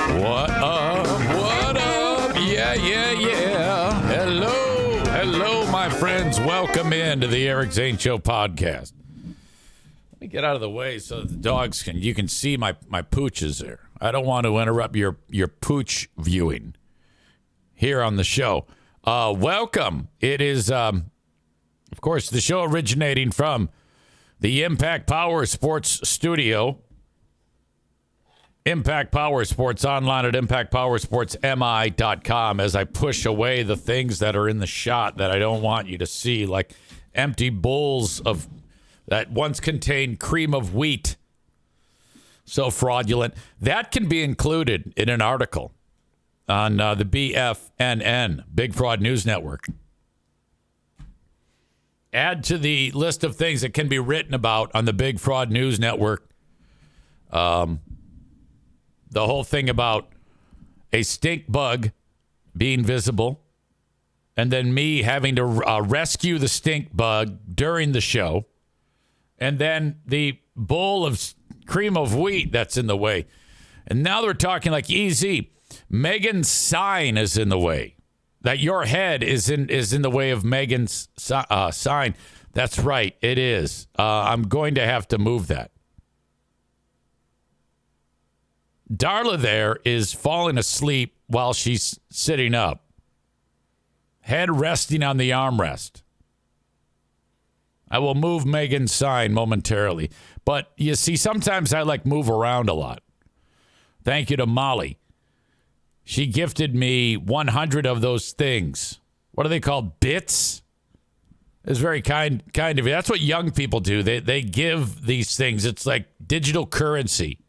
What up? What up? Yeah. Hello, my friends. Welcome into the Eric Zane Show podcast. Let me get out of the way so the dogs you can see my pooches there. I don't want to interrupt your pooch viewing here on the show. Welcome. It is, of course, the show originating from the Impact Power Sports Studio. Impact Power Sports online at impactpowersportsmi.com as I push away the things that are in the shot that I don't want you to see, like empty bowls of that once contained cream of wheat. So fraudulent. That can be included in an article on the BFNN, Big Fraud News Network. Add to the list of things that can be written about on the Big Fraud News Network. The whole thing about a stink bug being visible and then me having to rescue the stink bug during the show, and then the bowl of cream of wheat that's in the way. And now they're talking like EZ. Megan's sign is in the way. That your head is in the way of Megan's sign. That's right. It is. I'm going to have to move that. Darla there is falling asleep while she's sitting up. Head resting on the armrest. I will move Megan's sign momentarily. But you see, sometimes I move around a lot. Thank you to Molly. She gifted me 100 of those things. What are they called? Bits? It's very kind of you. That's what young people do. They give these things. It's like digital currency.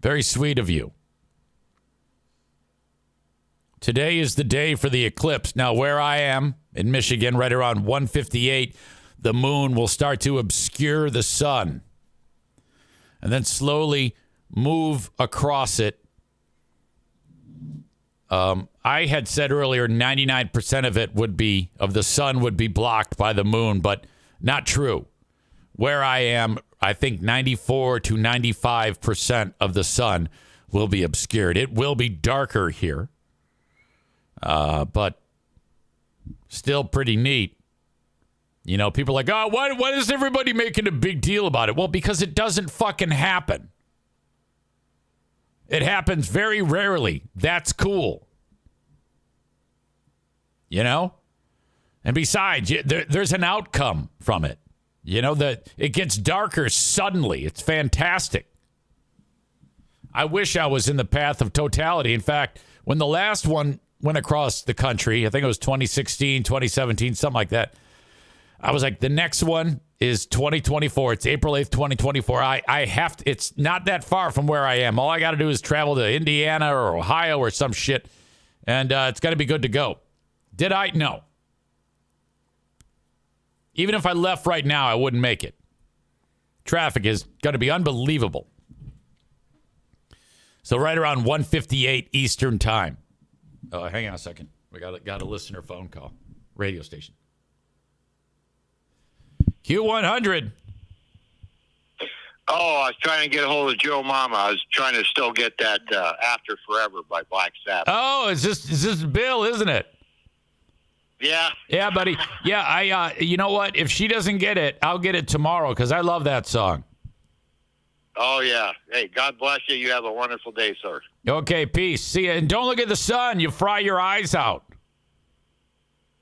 Very sweet of you. Today is the day for the eclipse. Now, where I am in Michigan, right around 1:58, the moon will start to obscure the sun and then slowly move across it. I had said earlier 99% of the sun would be blocked by the moon, but not true. Where I am, I think 94 to 95% of the sun will be obscured. It will be darker here, but still pretty neat. You know, people are like, oh, why is everybody making a big deal about it? Well, because it doesn't fucking happen. It happens very rarely. That's cool. You know? And besides, there's an outcome from it. You know, that it gets darker suddenly. It's fantastic. I wish I was in the path of totality. In fact, when the last one went across the country, I think it was 2016, 2017, something like that, I was like, the next one is 2024. It's April 8th, 2024. I have to, it's not that far from where I am. All I got to do is travel to Indiana or Ohio or some shit, and it's going to be good to go. Did I? No. Even if I left right now, I wouldn't make it. Traffic is going to be unbelievable. So right around 1:58 Eastern time. Oh, hang on a second. We got a listener phone call. Radio station. Q100. Oh, I was trying to get a hold of Joe Mama. I was trying to still get that After Forever by Black Sabbath. Oh, is this Bill, isn't it? Yeah. Yeah, buddy. Yeah, you know what? If she doesn't get it, I'll get it tomorrow because I love that song. Oh, yeah. Hey, God bless you. You have a wonderful day, sir. Okay, peace. See ya. And don't look at the sun. You fry your eyes out.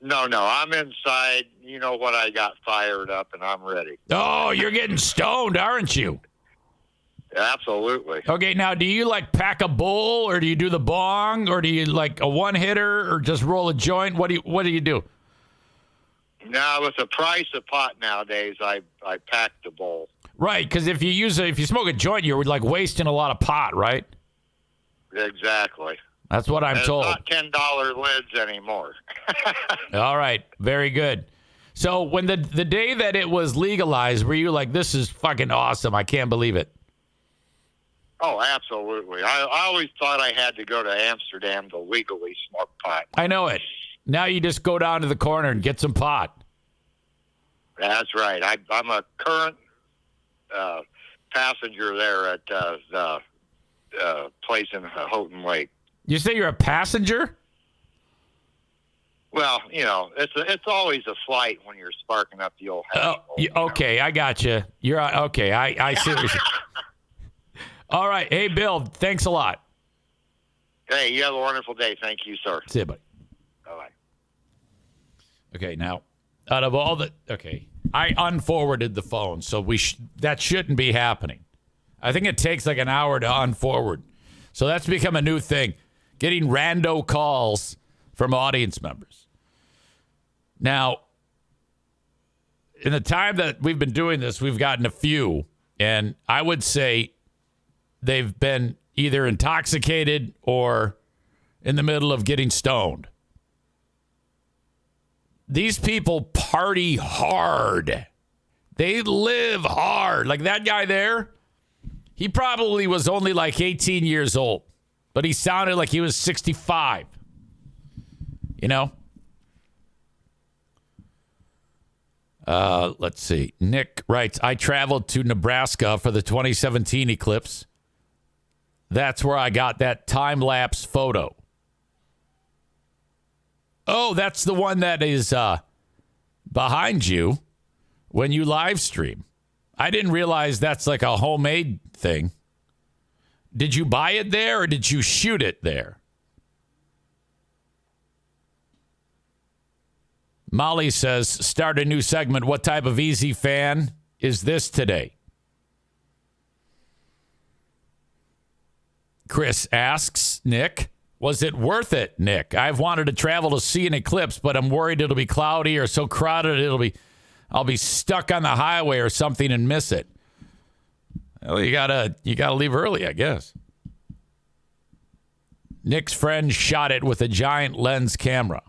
No, I'm inside. You know what? I got fired up, and I'm ready. Oh, you're getting stoned, aren't you? Absolutely. Okay, now, do you, pack a bowl, or do you do the bong, or do you, a one-hitter, or just roll a joint? What do you do? Now, with the price of pot nowadays, I pack the bowl. Right, because if you smoke a joint, you're, wasting a lot of pot, right? Exactly. That's what I'm told. It's not $10 lids anymore. All right. Very good. So when the day that it was legalized, were you like, this is fucking awesome? I can't believe it. Oh, absolutely. I always thought I had to go to Amsterdam to legally smoke pot. I know it. Now you just go down to the corner and get some pot. That's right. I'm a current passenger there at the place in Houghton Lake. You say you're a passenger? Well, it's always a flight when you're sparking up the old house. Okay, I got you. You're okay. I see what you're saying. All right. Hey, Bill, thanks a lot. Hey, you have a wonderful day. Thank you, sir. See you, buddy. Bye-bye. Okay, now, out of all I unforwarded the phone, so that shouldn't be happening. I think it takes like an hour to unforward. So that's become a new thing, getting rando calls from audience members. Now, in the time that we've been doing this, we've gotten a few, and I would say they've been either intoxicated or in the middle of getting stoned. These people party hard. They live hard. Like that guy there, he probably was only like 18 years old, but he sounded like he was 65. Let's see. Nick writes, I traveled to Nebraska for the 2017 Eclipse. That's where I got that time-lapse photo. Oh, that's the one that is behind you when you live stream. I didn't realize that's like a homemade thing. Did you buy it there or did you shoot it there? Molly says, start a new segment. What type of Easy fan is this today? Chris asks, Nick, was it worth it, Nick? I've wanted to travel to see an eclipse, but I'm worried it'll be cloudy or so crowded I'll be stuck on the highway or something and miss it. Well, you gotta leave early, I guess. Nick's friend shot it with a giant lens camera.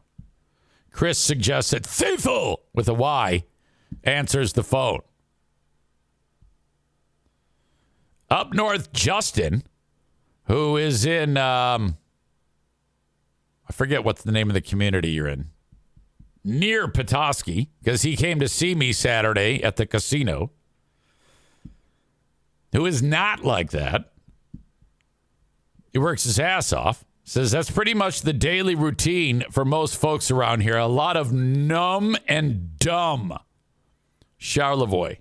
Chris suggests that Faithful, with a Y, answers the phone. Up north, Justin, who is in, I forget what's the name of the community you're in, near Petoskey, because he came to see me Saturday at the casino, who is not like that. He works his ass off. Says that's pretty much the daily routine for most folks around here. A lot of numb and dumb. Charlevoix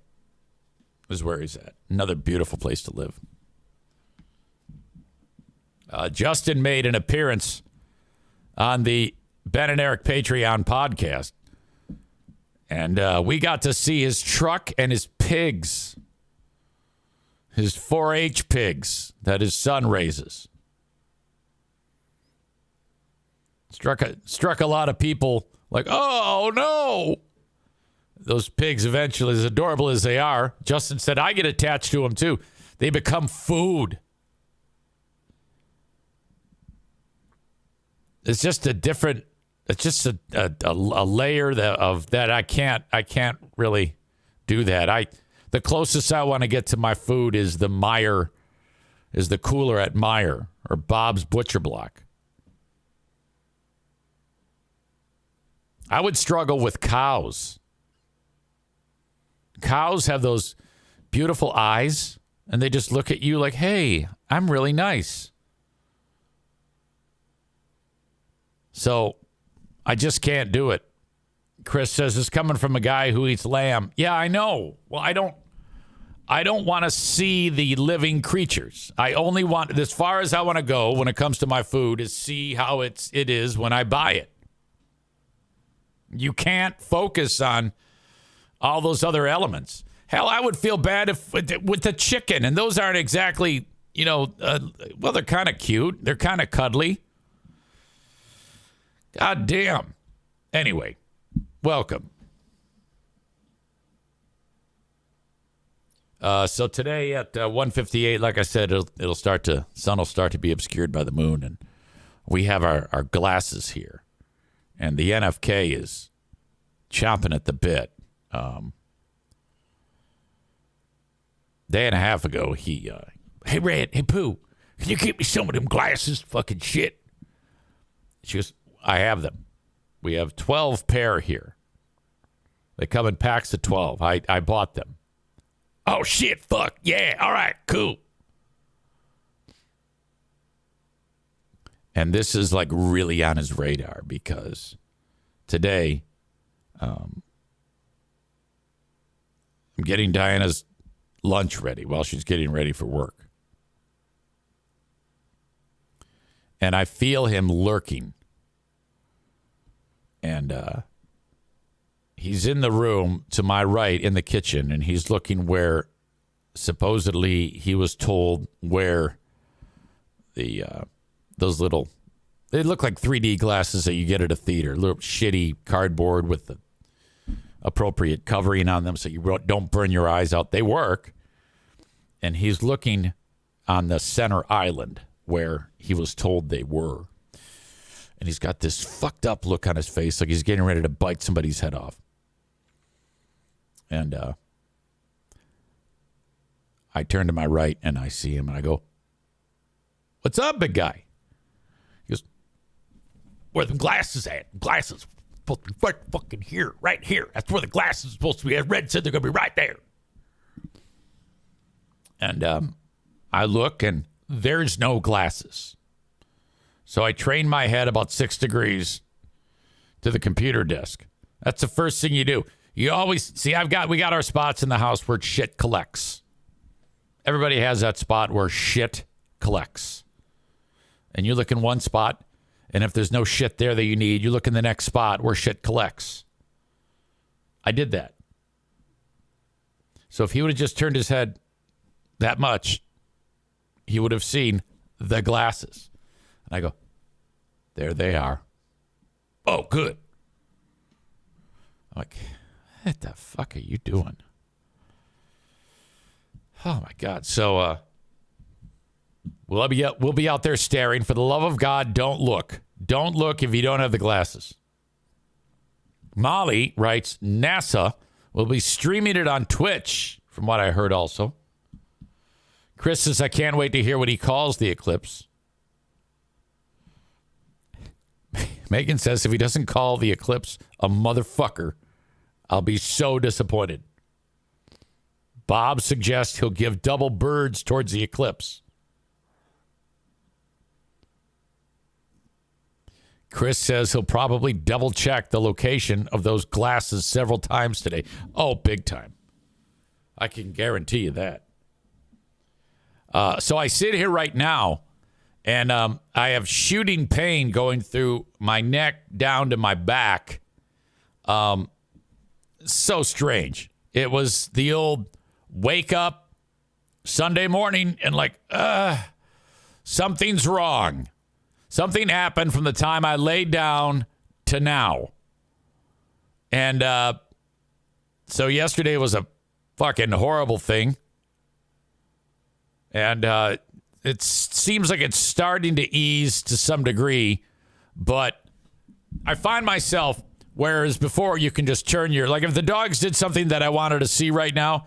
is where he's at. Another beautiful place to live. Justin made an appearance on the Ben and Eric Patreon podcast. And we got to see his truck and his pigs. His 4-H pigs that his son raises. Struck a lot of people like, oh, no. Those pigs eventually, as adorable as they are, Justin said, I get attached to them, too. They become food. It's just a different, it's just a layer of that I can't really do that. The closest I want to get to my food is the cooler at Meijer or Bob's Butcher Block. I would struggle with cows. Cows have those beautiful eyes, and they just look at you like, hey, I'm really nice. So I just can't do it. Chris says it's coming from a guy who eats lamb. Yeah, I know. Well, I don't want to see the living creatures. I only want, as far as I want to go when it comes to my food, is see how it is when I buy it. You can't focus on all those other elements. Hell, I would feel bad if with the chicken, and those aren't exactly, well, they're kind of cute. They're kind of cuddly. God damn. Anyway, welcome. So today at 1:58, like I said, sun will start to be obscured by the moon, and we have our glasses here. And the NFK is chomping at the bit. Day and a half ago, he, hey, Red, hey, Pooh, can you get me some of them glasses? Fucking shit. She goes, I have them. We have 12 pair here. They come in packs of 12. I bought them. Oh, shit, fuck. Yeah, all right, cool. And this is like really on his radar because today I'm getting Diana's lunch ready while she's getting ready for work. And I feel him lurking. And he's in the room to my right in the kitchen, and he's looking where supposedly he was told where the those little, they look like 3D glasses that you get at a theater, little shitty cardboard with the appropriate covering on them so you don't burn your eyes out. They work. And he's looking on the center island where he was told they were. And he's got this fucked up look on his face like he's getting ready to bite somebody's head off. And I turn to my right and I see him and I go, "What's up, big guy?" He goes, "Where the glasses at? Glasses supposed to be right fucking here, right here. That's where the glasses are supposed to be. Red said they're going to be right there." And I look and there's no glasses. So I train my head about 6 degrees to the computer desk. That's the first thing you do. You always see, we got our spots in the house where shit collects. Everybody has that spot where shit collects. And you look in one spot, and if there's no shit there that you need, you look in the next spot where shit collects. I did that. So if he would have just turned his head that much, he would have seen the glasses. And I go, "There they are." "Oh, good." I'm like, "What the fuck are you doing?" Oh my God. So we'll be out there staring. For the love of God, don't look. Don't look if you don't have the glasses. Molly writes, NASA will be streaming it on Twitch, from what I heard also. Chris says, "I can't wait to hear what he calls the eclipse." Megan says, "If he doesn't call the eclipse a motherfucker, I'll be so disappointed." Bob suggests he'll give double birds towards the eclipse. Chris says he'll probably double check the location of those glasses several times today. Oh, big time. I can guarantee you that. So I sit here right now, and I have shooting pain going through my neck down to my back. So strange. It was the old wake up Sunday morning and like, something's wrong. Something happened from the time I laid down to now. And so yesterday was a fucking horrible thing. And it seems like it's starting to ease to some degree, but I find myself, whereas before you can just turn your, like if the dogs did something that I wanted to see right now,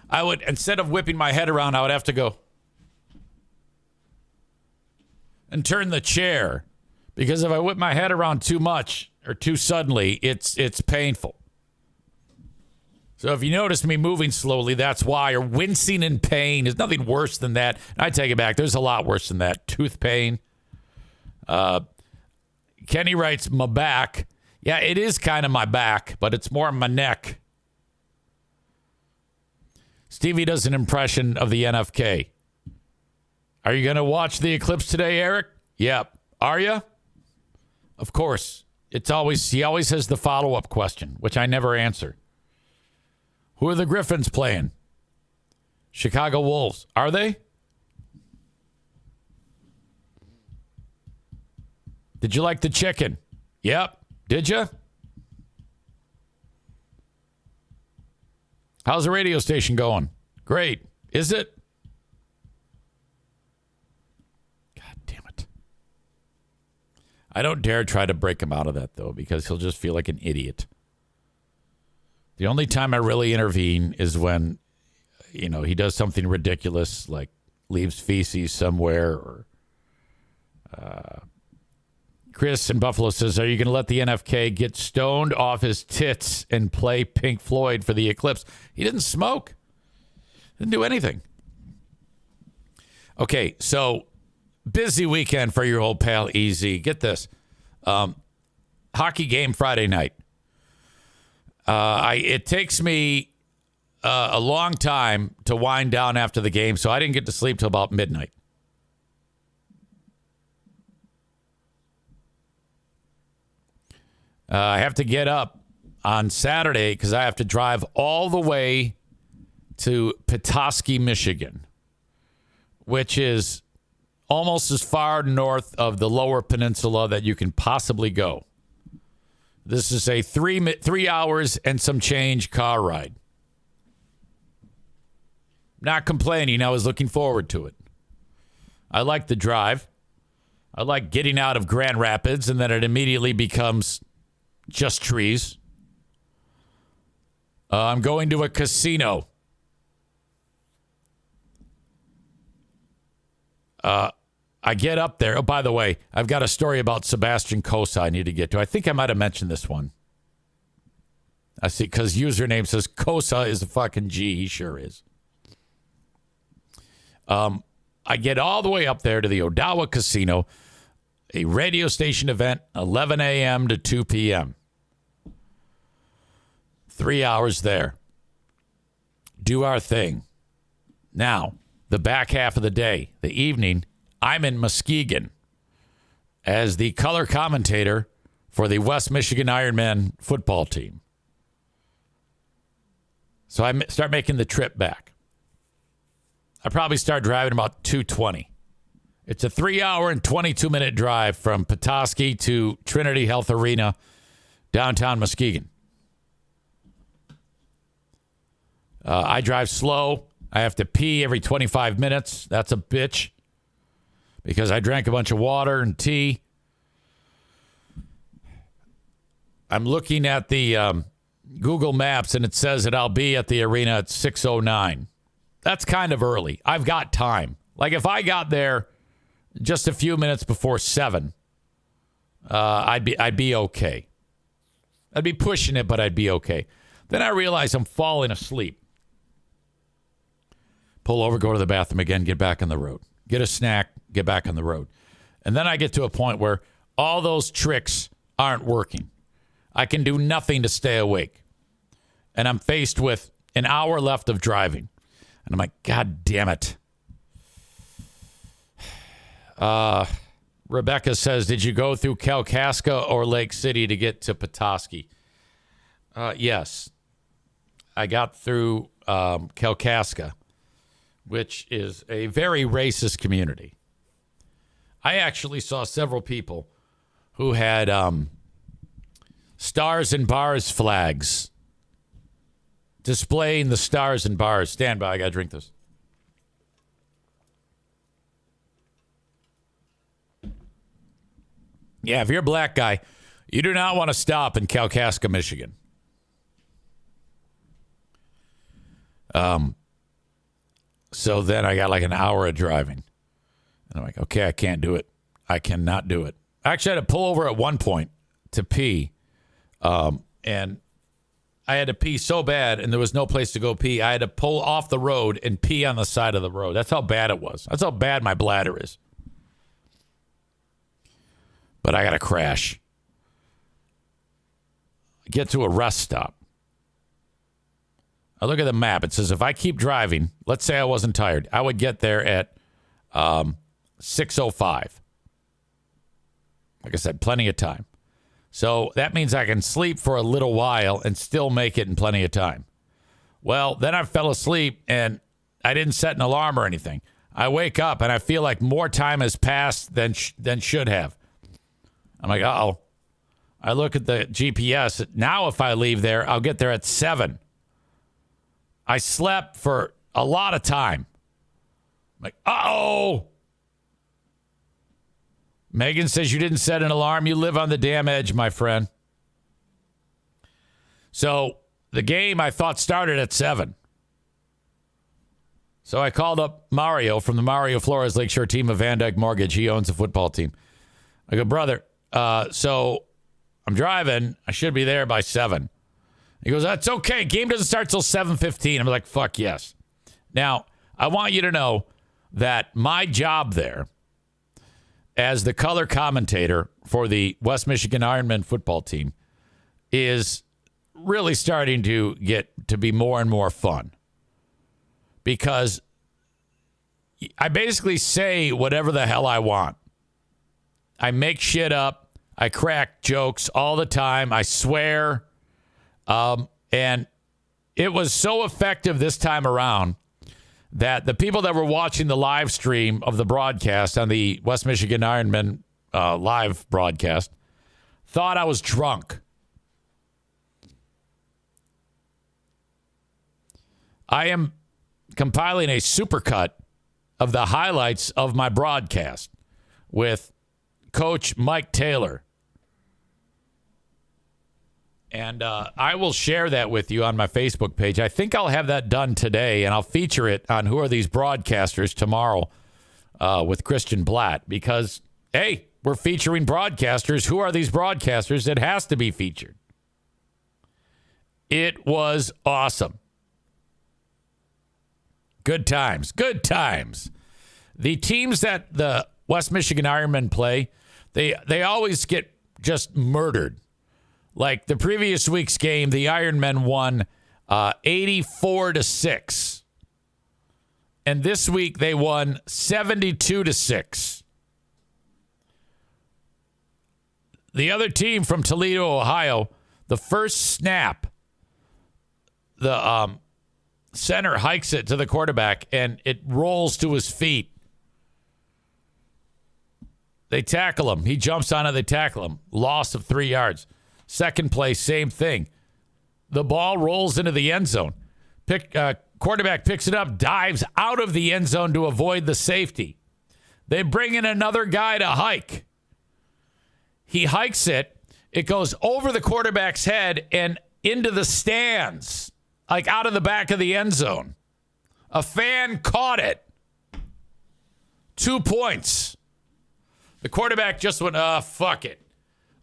I would, instead of whipping my head around, I would have to go and turn the chair, because if I whip my head around too much or too suddenly, it's painful. So if you notice me moving slowly, that's why, or wincing in pain. There's nothing worse than that. I take it back. There's a lot worse than that. Tooth pain. Kenney writes, "My back." Yeah, it is kind of my back, but it's more my neck. Stevie does an impression of the NFK. "Are you going to watch the eclipse today, Eric?" Yep. Are you? Of course. He always has the follow-up question, which I never answer. "Who are the Griffins playing?" Chicago Wolves. Are they? "Did you like the chicken?" Yep. Did you? "How's the radio station going?" Great. Is it? God damn it. I don't dare try to break him out of that, though, because he'll just feel like an idiot. The only time I really intervene is when, he does something ridiculous, like leaves feces somewhere. Or Chris in Buffalo says, "Are you going to let the NFK get stoned off his tits and play Pink Floyd for the eclipse?" He didn't smoke. Didn't do anything. Okay, so busy weekend for your old pal EZ. Get this. Hockey game Friday night. It takes me a long time to wind down after the game, so I didn't get to sleep till about midnight. I have to get up on Saturday because I have to drive all the way to Petoskey, Michigan, which is almost as far north of the lower peninsula that you can possibly go. This is a 3 hours and some change car ride. Not complaining. I was looking forward to it. I like the drive. I like getting out of Grand Rapids and then it immediately becomes just trees. I'm going to a casino. I get up there. Oh, by the way, I've got a story about Sebastian Cosa I need to get to. I think I might have mentioned this one. I see, because username says Cosa is a fucking G. He sure is. I get all the way up there to the Odawa Casino, a radio station event, 11 a.m. to 2 p.m. 3 hours there. Do our thing. Now, the back half of the day, the evening, I'm in Muskegon as the color commentator for the West Michigan Ironman football team. So I start making the trip back. I probably start driving about 2:20. It's a 3 hour and 22-minute drive from Petoskey to Trinity Health Arena, downtown Muskegon. I drive slow. I have to pee every 25 minutes. That's a bitch because I drank a bunch of water and tea. I'm looking at the Google Maps, and it says that I'll be at the arena at 6:09. That's kind of early. I've got time. Like if I got there just a few minutes before 7, I'd be okay. I'd be pushing it, but I'd be okay. Then I realize I'm falling asleep. Pull over, go to the bathroom again, get back on the road. Get a snack, get back on the road. And then I get to a point where all those tricks aren't working. I can do nothing to stay awake. And I'm faced with an hour left of driving. And I'm like, God damn it. Rebecca says, did you go through Kalkaska or Lake City to get to Petoskey? Yes. I got through Kalkaska, which is a very racist community. I actually saw several people who had Stars and Bars flags displaying the Stars and Bars. Stand by, I gotta drink this. Yeah, if you're a black guy, you do not want to stop in Kalkaska, Michigan. So then I got like an hour of driving. And I'm like, okay, I can't do it. I cannot do it. I actually had to pull over at one point to pee. And I had to pee so bad, and there was no place to go pee. I had to pull off the road and pee on the side of the road. That's how bad it was. That's how bad my bladder is. But I got to crash. Get to a rest stop. I look at the map. It says if I keep driving, let's say I wasn't tired, I would get there at 6:05. Like I said, plenty of time. So that means I can sleep for a little while and still make it in plenty of time. Well, then I fell asleep and I didn't set an alarm or anything. I wake up and I feel like more time has passed than should have. I'm like, uh-oh. I look at the GPS. Now if I leave there, I'll get there at 7. I slept for a lot of time. I'm like, uh-oh. Megan says you didn't set an alarm. You live on the damn edge, my friend. So the game I thought started at 7. So I called up Mario from the Mario Flores Lakeshore team of Van Dyke Mortgage. He owns a football team. I go, brother, so I'm driving. I should be there by 7. He goes, that's okay. Game doesn't start till 7:15. I'm like, fuck yes. Now, I want you to know that my job there as the color commentator for the West Michigan Ironmen football team is really starting to get to be more and more fun, because I basically say whatever the hell I want. I make shit up. I crack jokes all the time. I swear. And it was so effective this time around that the people that were watching the live stream of the broadcast on the West Michigan Ironman live broadcast thought I was drunk. I am compiling a supercut of the highlights of my broadcast with Coach Mike Taylor. And I will share that with you on my Facebook page. I think I'll have that done today, and I'll feature it on Who Are These Broadcasters tomorrow with Christian Blatt, because, hey, we're featuring broadcasters. Who are these broadcasters? It has to be featured. It was awesome. Good times. Good times. The teams that the West Michigan Ironmen play, they always get just murdered. Like the previous week's game, the Ironmen won 84-6. And this week they won 72-6. The other team from Toledo, Ohio, the first snap, the center hikes it to the quarterback, and it rolls to his feet. They tackle him. He jumps on it. They tackle him. Loss of 3 yards. Second play, same thing. The ball rolls into the end zone. Quarterback picks it up, dives out of the end zone to avoid the safety. They bring in another guy to hike. He hikes it. It goes over the quarterback's head and into the stands, like out of the back of the end zone. A fan caught it. 2 points. The quarterback just went, fuck it.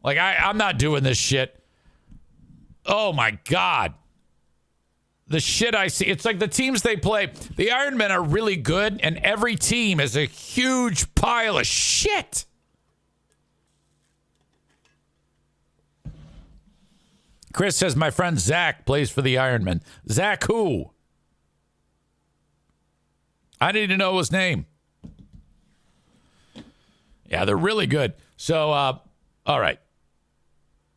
Like, I'm not doing this shit. Oh, my God. The shit I see. It's like the teams they play. The Ironmen are really good, and every team is a huge pile of shit. Chris says, my friend Zach plays for the Ironmen. Zach who? I need to know his name. Yeah, they're really good. So, all right.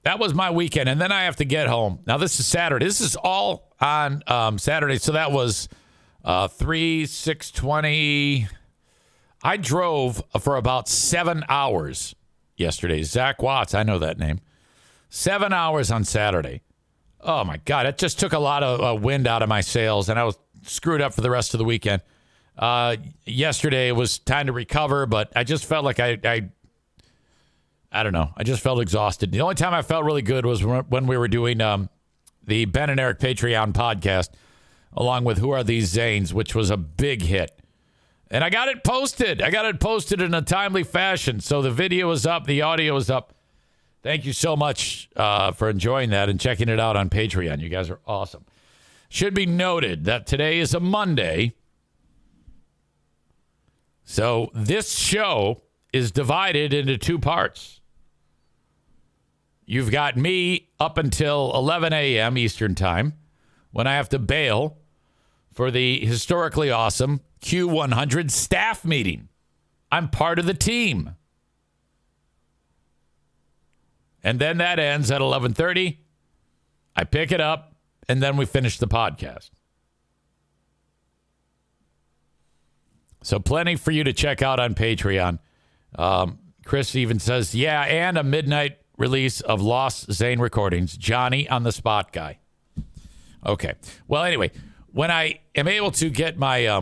That was my weekend, and then I have to get home. Now, this is Saturday. This is all on Saturday, so that was 6:20. I drove for about 7 hours yesterday. Zach Watts, I know that name. 7 hours on Saturday. Oh, my God. It just took a lot of wind out of my sails, and I was screwed up for the rest of the weekend. Yesterday, it was time to recover, but I just felt like I don't know. I just felt exhausted. The only time I felt really good was when we were doing the Ben and Eric Patreon podcast, along with Who Are These Zanes, which was a big hit. And I got it posted. I got it posted in a timely fashion. So the video is up. The audio is up. Thank you so much for enjoying that and checking it out on Patreon. You guys are awesome. Should be noted that today is a Monday. So this show is divided into 2 parts. You've got me up until 11 a.m. Eastern Time when I have to bail for the historically awesome Q100 staff meeting. I'm part of the team. And then that ends at 11:30. I pick it up, and then we finish the podcast. So plenty for you to check out on Patreon. Chris even says, yeah, and a midnight release of Lost Zane recordings. Johnny on the spot guy. Okay. Well, anyway, when I am able to get my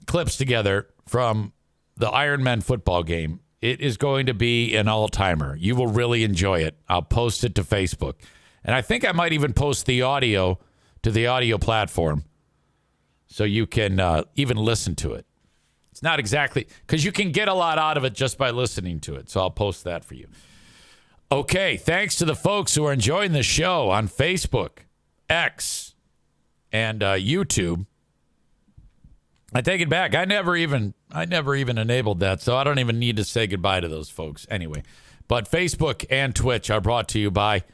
clips together from the Ironman football game, it is going to be an all-timer. You will really enjoy it. I'll post it to Facebook. And I think I might even post the audio to the audio platform so you can even listen to it. It's not exactly, because you can get a lot out of it just by listening to it. So I'll post that for you. Okay, thanks to the folks who are enjoying the show on Facebook, X, and YouTube. I take it back. I never even enabled that, so I don't even need to say goodbye to those folks anyway. But Facebook and Twitch are brought to you by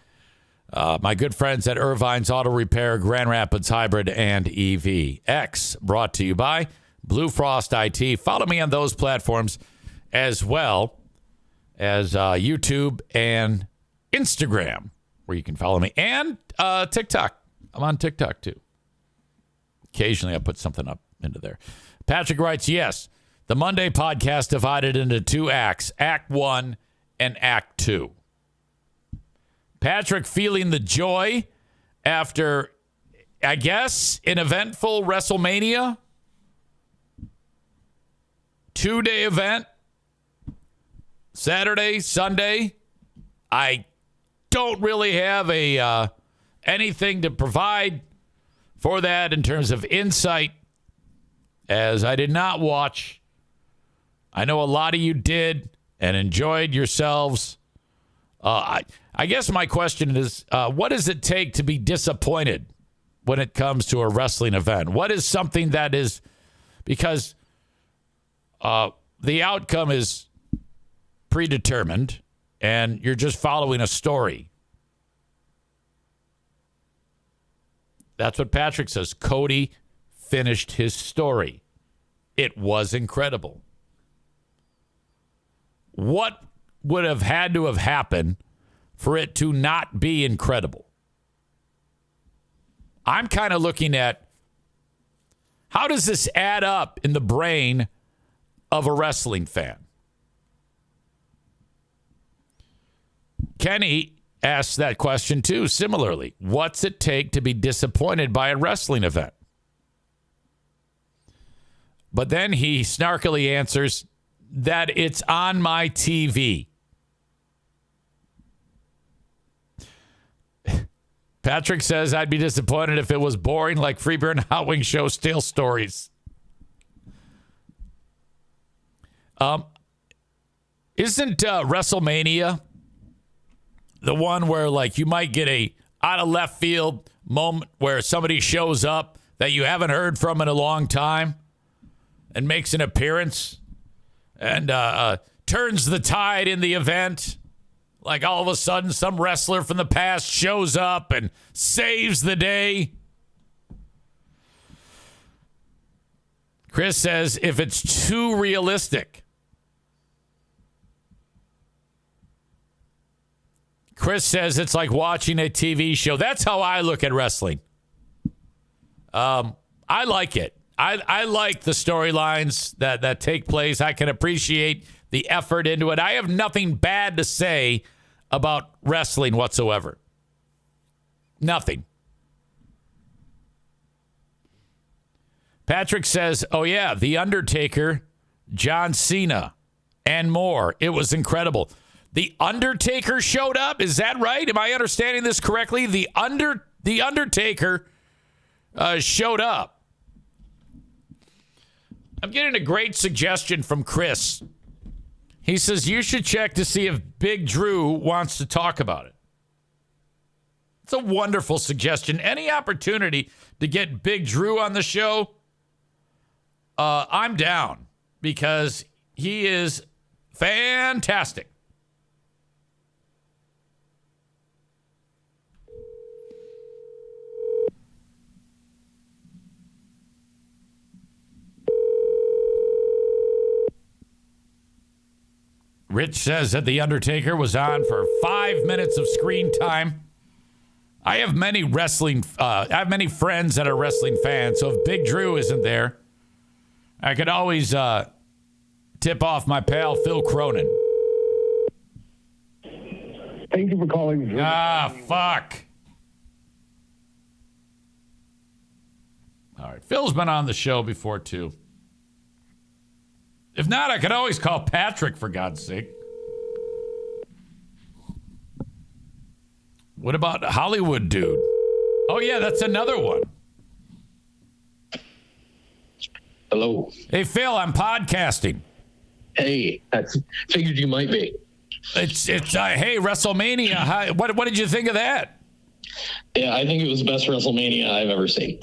my good friends at Irvine's Auto Repair, Grand Rapids Hybrid, and EV. X brought to you by Blue Frost IT. Follow me on those platforms as well as YouTube and Instagram, where you can follow me, and TikTok. I'm on TikTok too. Occasionally I put something up into there. Patrick writes, yes, the Monday podcast divided into 2 acts, Act 1 and Act 2. Patrick feeling the joy after, I guess, an eventful Wrestlemania. 2-day event. Saturday, Sunday. I don't really have anything to provide for that in terms of insight, as I did not watch. I know a lot of you did and enjoyed yourselves. I guess my question is, what does it take to be disappointed when it comes to a wrestling event? What is something that is, because the outcome is predetermined and you're just following a story. That's what Patrick says. Cody finished his story. It was incredible. What would have had to have happened for it to not be incredible? I'm kind of looking at, how does this add up in the brain of a wrestling fan? Kenney asks that question too, similarly. What's it take to be disappointed by a wrestling event? But then he snarkily answers that it's on my TV. Patrick says, I'd be disappointed if it was boring like Freeburn Hot Wing Show Stale Stories. Isn't Wrestlemania the one where, like, you might get a out of left field moment where somebody shows up that you haven't heard from in a long time and makes an appearance and turns the tide in the event? Like, all of a sudden, some wrestler from the past shows up and saves the day. Chris says, if it's too realistic. Chris says it's like watching a TV show. That's how I look at wrestling. I like it. I like the storylines that take place. I can appreciate the effort into it. I have nothing bad to say about wrestling whatsoever. Nothing. Patrick says, oh yeah, The Undertaker, John Cena, and more. It was incredible. The Undertaker showed up? Is that right? Am I understanding this correctly? The Undertaker showed up. I'm getting a great suggestion from Chris. He says, you should check to see if Big Drew wants to talk about it. It's a wonderful suggestion. Any opportunity to get Big Drew on the show, I'm down, because he is fantastic. Rich says that The Undertaker was on for 5 minutes of screen time. I have many friends that are wrestling fans, so if Big Drew isn't there, I could always tip off my pal Phil Cronin. Thank you for calling. Fuck. All right, Phil's been on the show before too. If not, I could always call Patrick, for God's sake. What about Hollywood Dude? Oh, yeah, that's another one. Hello. Hey, Phil, I'm podcasting. Hey, I figured you might be. It's hey, Wrestlemania. What did you think of that? Yeah, I think it was the best WrestleMania I've ever seen.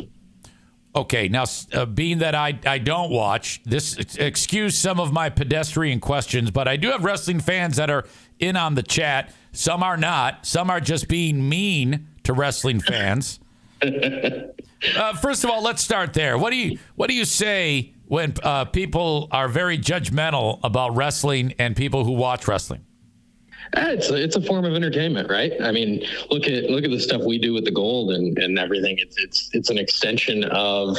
Okay, now being that I don't watch this, excuse some of my pedestrian questions, but I do have wrestling fans that are in on the chat. Some are not. Some are just being mean to wrestling fans. First of all, let's start there. What do you say when people are very judgmental about wrestling and people who watch wrestling? It's a form of entertainment, right? I mean, look at the stuff we do with the gold and everything. It's an extension of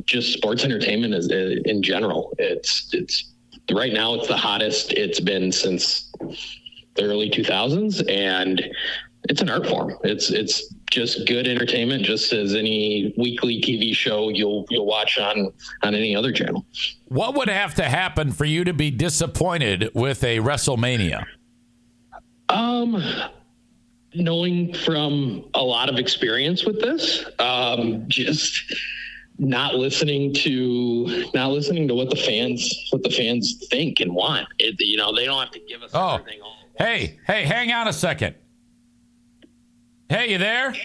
just sports entertainment in general. It's right now it's the hottest it's been since the early 2000s, and it's an art form. It's just good entertainment, just as any weekly TV show you'll watch on any other channel. What would have to happen for you to be disappointed with a Wrestlemania? Knowing from a lot of experience with this, just not listening to what the fans think and want. They don't have to give us everything. Hey, hang on a second. Hey, you there?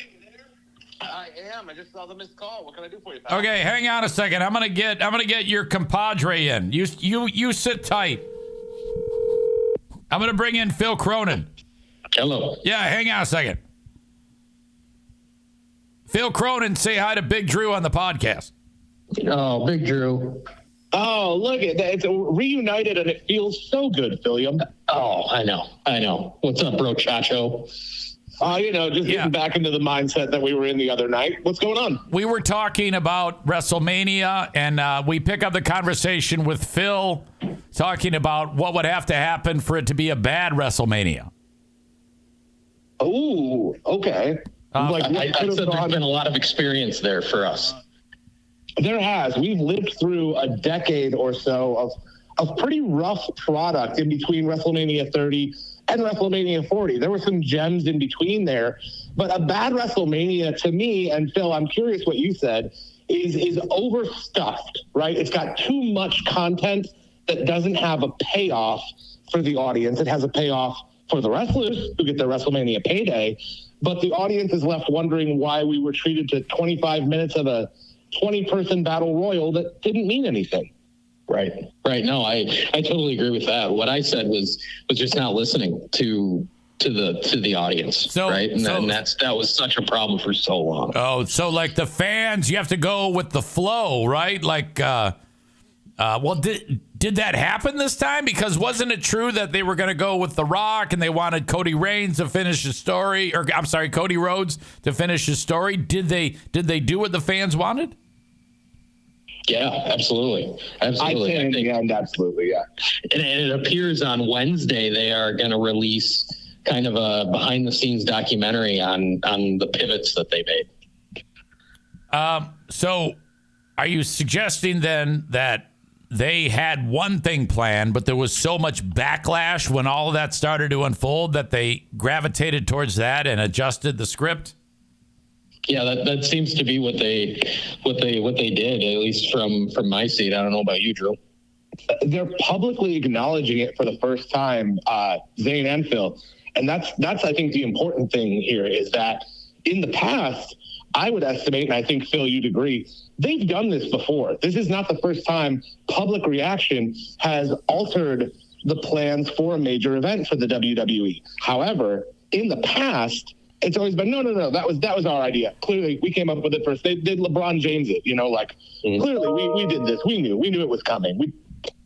I am. I just saw the missed call. What can I do for you, pal? Okay, hang on a second. I'm gonna get your compadre in. You sit tight. I'm gonna bring in Phil Cronin. Hello. Yeah, hang on a second. Phil Cronin, say hi to Big Drew on the podcast. Oh, Big Drew. Oh, look at that. It's reunited and it feels so good, Philliam. Oh, I know. What's up, bro, Chacho? Getting back into the mindset that we were in the other night. What's going on? We were talking about Wrestlemania, and we pick up the conversation with Phil talking about what would have to happen for it to be a bad Wrestlemania. Oh, okay. I said there's been a lot of experience there for us. There has. We've lived through a decade or so of pretty rough product in between WrestleMania 30 and WrestleMania 40. There were some gems in between there, but a bad WrestleMania to me, and Phil, I'm curious what you said, is overstuffed, right? It's got too much content that doesn't have a payoff for the audience. It has a payoff for the wrestlers who get their WrestleMania payday, but the audience is left wondering why we were treated to 25 minutes of a 20-person battle royal that didn't mean anything. Right. No, I totally agree with that. What I said was just not listening to the audience. Right. And that was such a problem for so long. Oh, so like the fans, you have to go with the flow, right? Like, did that happen this time? Because wasn't it true that they were going to go with The Rock and they wanted Cody Rhodes to finish his story? Did they do what the fans wanted? Yeah, absolutely. I'd say in the end, absolutely, yeah. And it appears on Wednesday they are going to release kind of a behind-the-scenes documentary on the pivots that they made. So are you suggesting then that they had one thing planned, but there was so much backlash when all of that started to unfold that they gravitated towards that and adjusted the script? Yeah, that seems to be what they did, at least from my seat. I don't know about you, Drew. They're publicly acknowledging it for the first time, Zane and Phil. And that's I think the important thing here is that in the past, I would estimate, and I think, Phil, you'd agree, they've done this before. This is not the first time public reaction has altered the plans for a major event for the WWE. However, in the past, it's always been, no, that was our idea. Clearly, we came up with it first. They did LeBron James it, clearly we did this. We knew it was coming.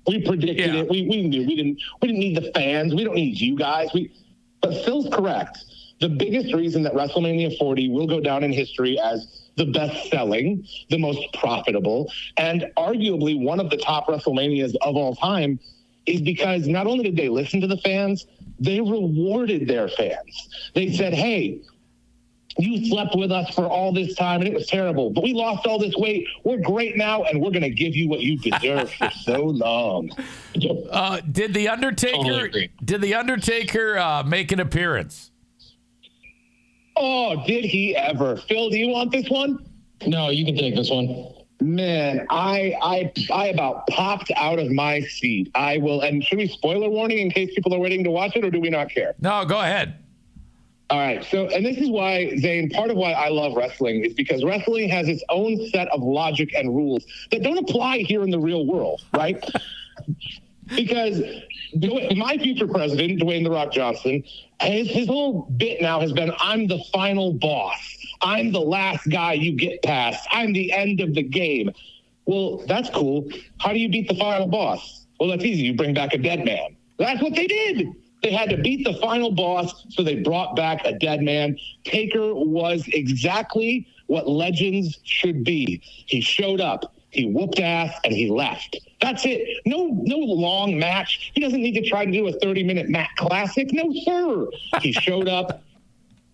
We predicted it. We knew. We didn't need the fans. We don't need you guys. But Phil's correct. The biggest reason that WrestleMania 40 will go down in history as the best-selling, the most profitable, and arguably one of the top WrestleManias of all time is because not only did they listen to the fans, they rewarded their fans. They said, hey, you slept with us for all this time and it was terrible, but we lost all this weight. We're great now, and we're going to give you what you deserve for so long. Did The Undertaker make an appearance? Oh, did he ever? Phil, do you want this one? No, you can take this one. Man, I about popped out of my seat. I will, and should we spoiler warning in case people are waiting to watch it, or do we not care? No, go ahead. All right. So, and this is why, Zane, part of why I love wrestling is because wrestling has its own set of logic and rules that don't apply here in the real world, right? Because my future president, Dwayne "The Rock" Johnson, his whole bit now has been, I'm the final boss. I'm the last guy you get past. I'm the end of the game. Well, that's cool. How do you beat the final boss? Well, that's easy. You bring back a dead man. That's what they did. They had to beat the final boss, so they brought back a dead man. Taker was exactly what legends should be. He showed up, he whooped ass, and he left. That's it. No long match. He doesn't need to try to do a 30-minute Matt Classic. No, sir. He showed up,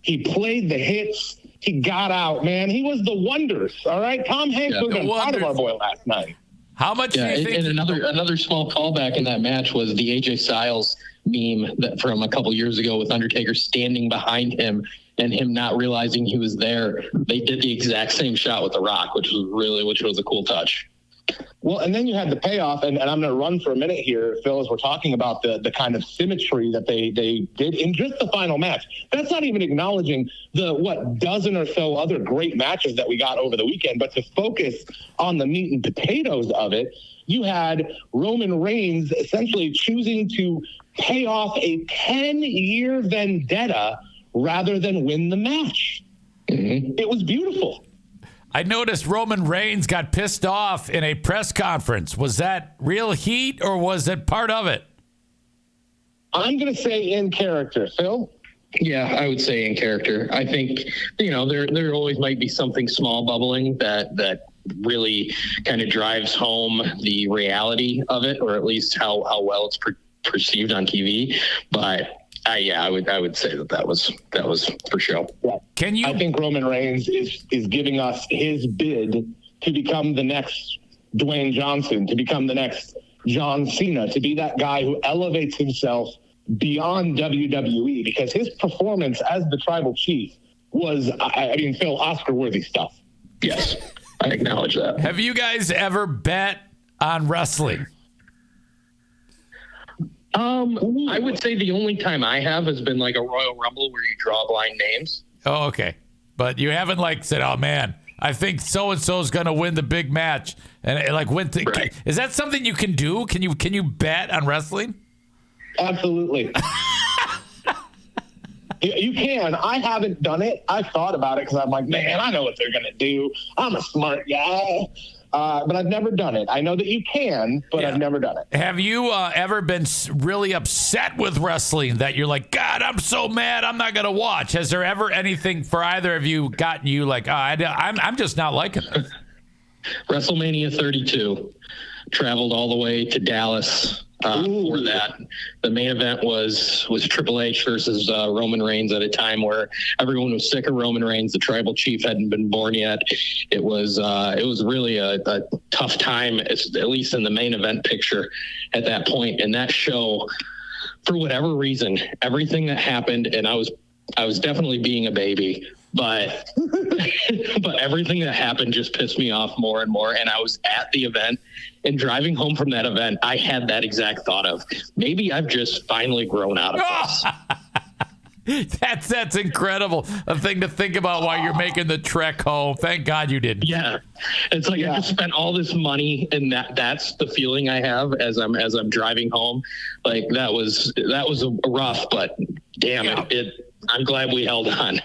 he played the hits, he got out, man. He was the wonders, all right? Tom Hanks was proud of our boy last night. How much do you think? And another small callback in that match was the AJ Styles meme that from a couple years ago with Undertaker standing behind him and him not realizing he was there. They did the exact same shot with The Rock, which was a cool touch. Well, and then you had the payoff, and I'm going to run for a minute here, Phil, as we're talking about the kind of symmetry that they did in just the final match. That's not even acknowledging the, dozen or so other great matches that we got over the weekend, but to focus on the meat and potatoes of it, you had Roman Reigns essentially choosing to pay off a 10-year vendetta rather than win the match. Mm-hmm. It was beautiful. I noticed Roman Reigns got pissed off in a press conference. Was that real heat or was it part of it? I'm going to say in character. Phil? Yeah, I would say in character. I think, there always might be something small bubbling that really kind of drives home the reality of it, or at least how well it's perceived on TV. But I would say that was for sure. Yeah. I think Roman Reigns is giving us his bid to become the next Dwayne Johnson, to become the next John Cena, to be that guy who elevates himself beyond WWE, because his performance as the tribal chief was, Phil, Oscar-worthy stuff. Yes, I acknowledge that. Have you guys ever bet on wrestling? I would say the only time I have has been like a Royal Rumble where you draw blind names. Oh, okay. But you haven't said, oh man, I think so-and-so is going to win the big match. And Right. Is that something you can do? Can you bet on wrestling? Absolutely. You can. I haven't done it. I've thought about it because I'm like, man, I know what they're going to do. I'm a smart guy. But I've never done it. I know that you can, but I've never done it. Have you ever been really upset with wrestling that you're like, God, I'm so mad, I'm not going to watch? Has there ever anything for either of you gotten you like, I'm just not liking this? WrestleMania 32. Traveled all the way to Dallas for that. The main event was Triple H versus Roman Reigns at a time where everyone was sick of Roman Reigns. The tribal chief hadn't been born yet. It was really a tough time, at least in the main event picture at that point. And that show, for whatever reason, everything that happened, and I was definitely being a baby, but everything that happened just pissed me off more and more. And I was at the event, and driving home from that event, I had that exact thought of, maybe I've just finally grown out of this. That's incredible. A thing to think about while you're making the trek home. Thank God you didn't. Yeah. It's like I just spent all this money, and that's the feeling I have as I'm driving home. Like that was rough, but damn it. I'm glad we held on.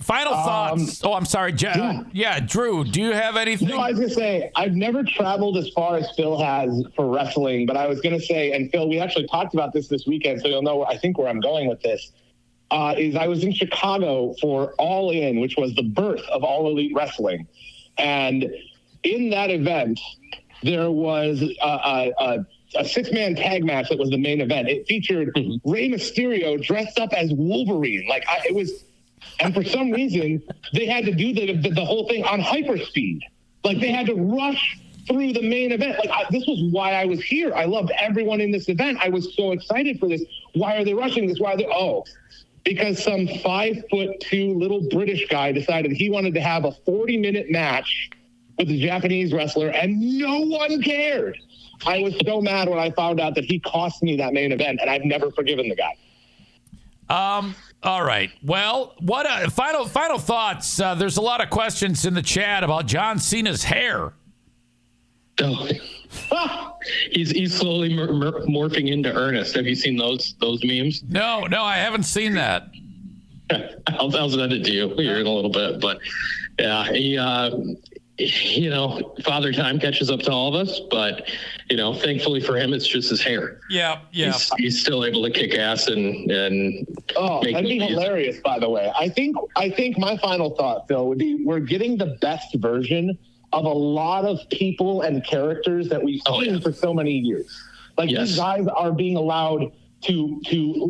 Final thoughts. I'm sorry. Drew, do you have anything? No, I was going to say, I've never traveled as far as Phil has for wrestling, but I was going to say, and Phil, we actually talked about this weekend, so you'll know, I think, where I'm going with this, is I was in Chicago for All In, which was the birth of All Elite Wrestling. And in that event, there was a six-man tag match that was the main event. It featured Rey Mysterio dressed up as Wolverine. It was... And for some reason, they had to do the whole thing on hyperspeed. They had to rush through the main event. This was why I was here. I loved everyone in this event. I was so excited for this. Why are they rushing this? Because some 5'2" little British guy decided he wanted to have a 40-minute match with a Japanese wrestler, and no one cared. I was so mad when I found out that he cost me that main event, and I've never forgiven the guy. All right. Well, what final thoughts? There's a lot of questions in the chat about John Cena's hair. Oh. He's slowly morphing into Ernest. Have you seen those memes? No, I haven't seen that. I'll send it to you here in a little bit. But yeah, he, Father Time catches up to all of us. But thankfully for him, it's just his hair. Yeah. He's still able to kick ass and that'd be hilarious. By the way, I think my final thought, Phil, would be we're getting the best version of a lot of people and characters that we've seen for so many years. Like these guys are being allowed to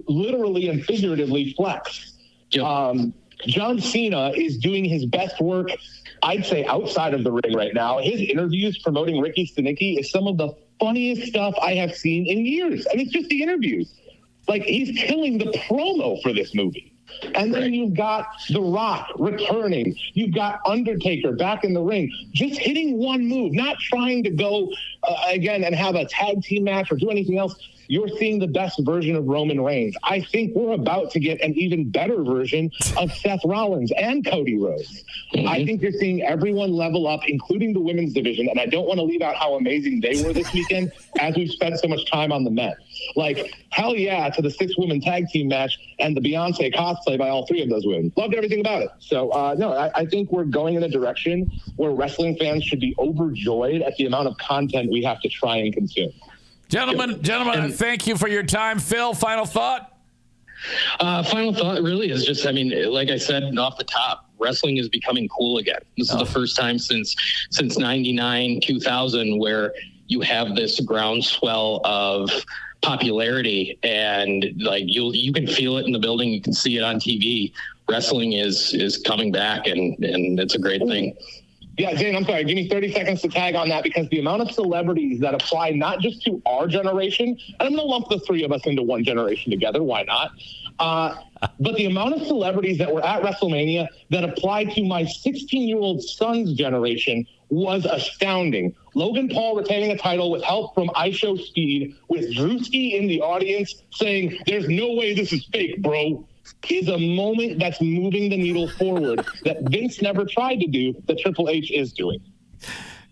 literally and figuratively flex. Yep. John Cena is doing his best work, I'd say, outside of the ring right now. His interviews promoting Ricky Stenicki is some of the funniest stuff I have seen in years. And it's just the interviews. Like, he's killing the promo for this movie. And then you've got The Rock returning. You've got Undertaker back in the ring, just hitting one move, not trying to go again and have a tag team match or do anything else. You're seeing the best version of Roman Reigns. I think we're about to get an even better version of Seth Rollins and Cody Rhodes. Mm-hmm. I think you're seeing everyone level up, including the women's division. And I don't want to leave out how amazing they were this weekend as we've spent so much time on the men. Like, hell yeah to the 6-woman tag team match and the Beyonce cosplay by all 3 of those women. Loved everything about it. So, I think we're going in a direction where wrestling fans should be overjoyed at the amount of content we have to try and consume. Gentlemen, thank you for your time. Phil, final thought? Final thought really is just, like I said off the top, wrestling is becoming cool again. This is the first time since 99, 2000 where you have this groundswell of popularity, and like you can feel it in the building, you can see it on TV. Wrestling is coming back, and it's a great thing. Yeah, Zane, I'm sorry. Give me 30 seconds to tag on that, because the amount of celebrities that apply not just to our generation, and I'm going to lump the 3 of us into one generation together. Why not? But the amount of celebrities that were at Wrestlemania that applied to my 16-year-old son's generation was astounding. Logan Paul retaining a title with help from iShow Speed, with Drewski in the audience saying, "There's no way this is fake, bro," is a moment that's moving the needle forward that Vince never tried to do, that Triple H is doing.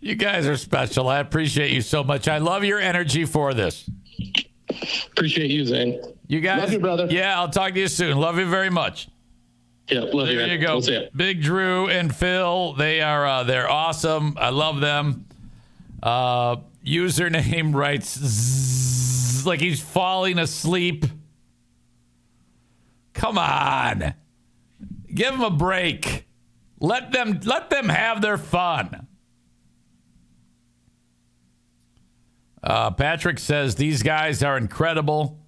You guys are special. I appreciate you so much. I love your energy for this. Appreciate you, Zane. You guys, love you, brother. Yeah, I'll talk to you soon. Love you very much. Yeah, love you. There you go. We'll Big Drew and Phil. They're awesome. I love them. Username writes zzz, like he's falling asleep. Come on. Give them a break. Let them have their fun. Patrick says these guys are incredible.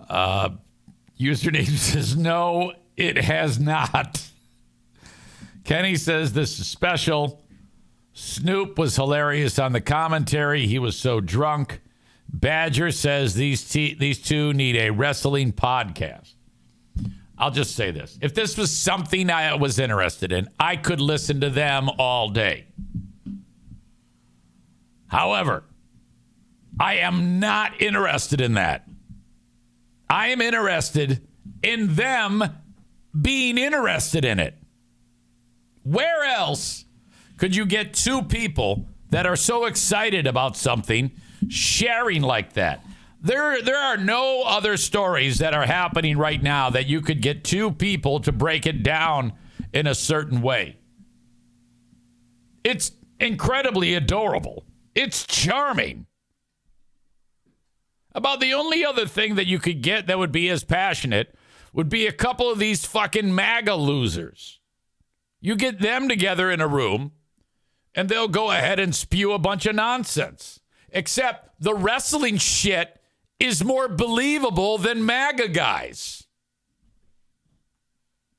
Username says no, it has not. Kenney says this is special. Snoop was hilarious on the commentary. He was so drunk. Badger says these 2 need a wrestling podcast. I'll just say this. If this was something I was interested in, I could listen to them all day. However, I am not interested in that. I am interested in them being interested in it. Where else could you get 2 people that are so excited about something sharing like that? There are no other stories that are happening right now that you could get 2 people to break it down in a certain way. It's incredibly adorable. It's charming. About the only other thing that you could get that would be as passionate would be a couple of these fucking MAGA losers. You get them together in a room, and they'll go ahead and spew a bunch of nonsense. Except the wrestling shit is more believable than MAGA guys.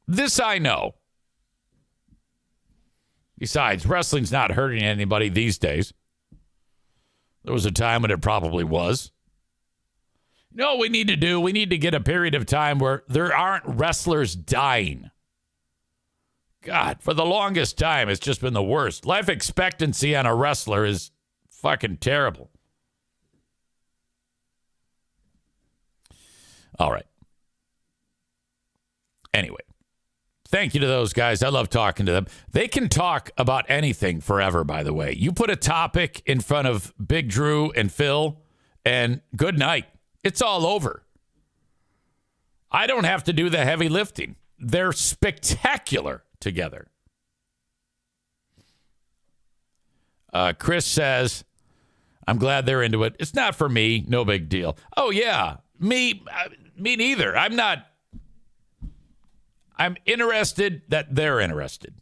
This I know. Besides, wrestling's not hurting anybody these days. There was a time when it probably was. You know what we need to do? We need to get a period of time where there aren't wrestlers dying. God, for the longest time, it's just been the worst. Life expectancy on a wrestler is fucking terrible. All right. Thank you to those guys. I love talking to them. They can talk about anything forever, by the way. You put a topic in front of Big Drew and Phil, and good night. It's all over. I don't have to do the heavy lifting. They're spectacular together. Chris says, I'm glad they're into it. It's not for me. No big deal. Oh, yeah. Me neither. I'm interested that they're interested.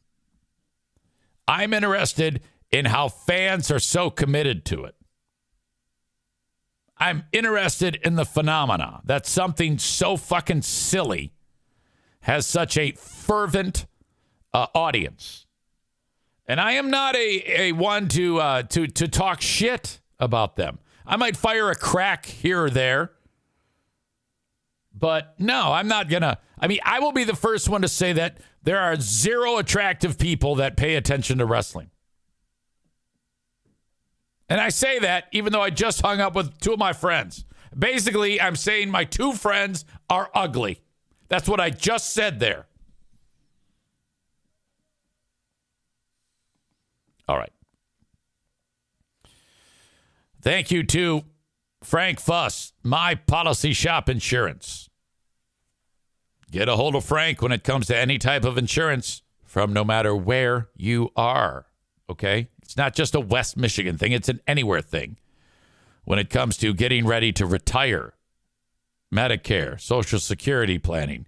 I'm interested in how fans are so committed to it. I'm interested in the phenomena that something so fucking silly has such a fervent audience. And I am not a one to talk shit about them. I might fire a crack here or there. But no, I'm not going to. I mean, I will be the first one to say that there are zero attractive people that pay attention to wrestling. And I say that even though I just hung up with two of my friends. Basically, I'm saying my two friends are ugly. That's what I just said there. All right. Thank you to Frank Fuss, My Policy Shop Insurance. Get a hold of Frank when it comes to any type of insurance from no matter where you are. Okay? It's not just a West Michigan thing. It's an anywhere thing. When it comes to getting ready to retire, Medicare, Social Security planning,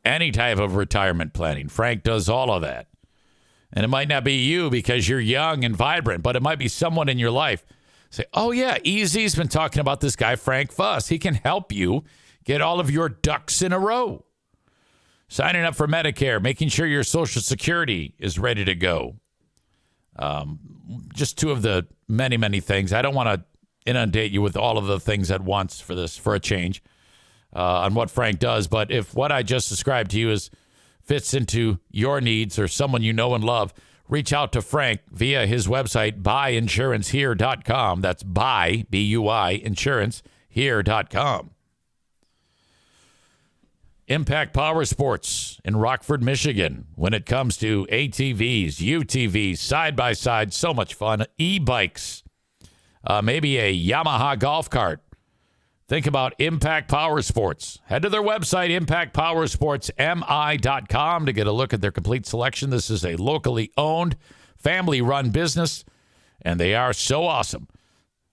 any type of retirement planning, Frank does all of that. And it might not be you because you're young and vibrant, but it might be someone in your life. Say, oh, yeah, EZ's been talking about this guy, Frank Fuss. He can help you get all of your ducks in a row. Signing up for Medicare, making sure your Social Security is ready to go. Just two of the many, many things. I don't want to inundate you with all of the things at once for a change on what Frank does. But if what I just described to you fits into your needs or someone you know and love, reach out to Frank via his website, buyinsurancehere.com. That's buy, B-U-I, insurancehere.com. Impact Power Sports in Rockford, Michigan. When it comes to ATVs, UTVs, side-by-side, so much fun. E-bikes, maybe a Yamaha golf cart. Think about Impact Power Sports. Head to their website, impactpowersportsmi.com, to get a look at their complete selection. This is a locally owned, family-run business, and they are so awesome.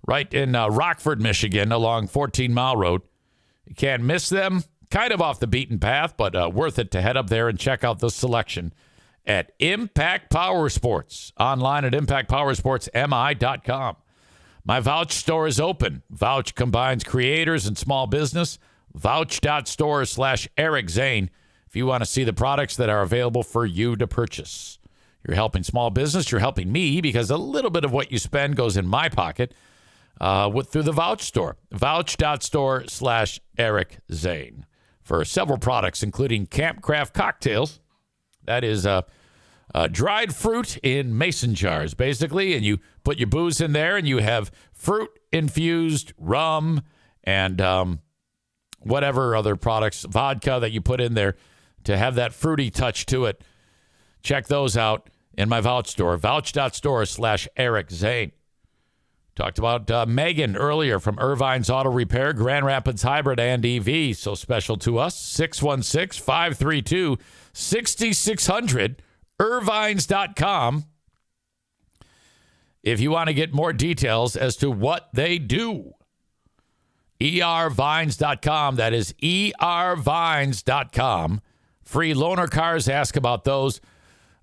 Right in Rockford, Michigan, along 14 Mile Road. You can't miss them. Kind of off the beaten path, but worth it to head up there and check out the selection at Impact Power Sports. Online at impactpowersportsmi.com. My Vouch store is open. Vouch combines creators and small business. Vouch.store/Eric Zane if you want to see the products that are available for you to purchase. You're helping small business. You're helping me because a little bit of what you spend goes in my pocket through the Vouch store. Vouch.store/Eric Zane for several products, including Campcraft cocktails. That is dried fruit in mason jars, basically, and you put your booze in there, and you have fruit-infused rum and whatever other products, vodka that you put in there to have that fruity touch to it. Check those out in my Vouch store, vouch.store/Eric Zane. Talked about Megan earlier from Irvine's Auto Repair, Grand Rapids Hybrid and EV. So special to us, 616-532-6600, irvines.com. If you want to get more details as to what they do, ervines.com. That is ervines.com. Free loaner cars. Ask about those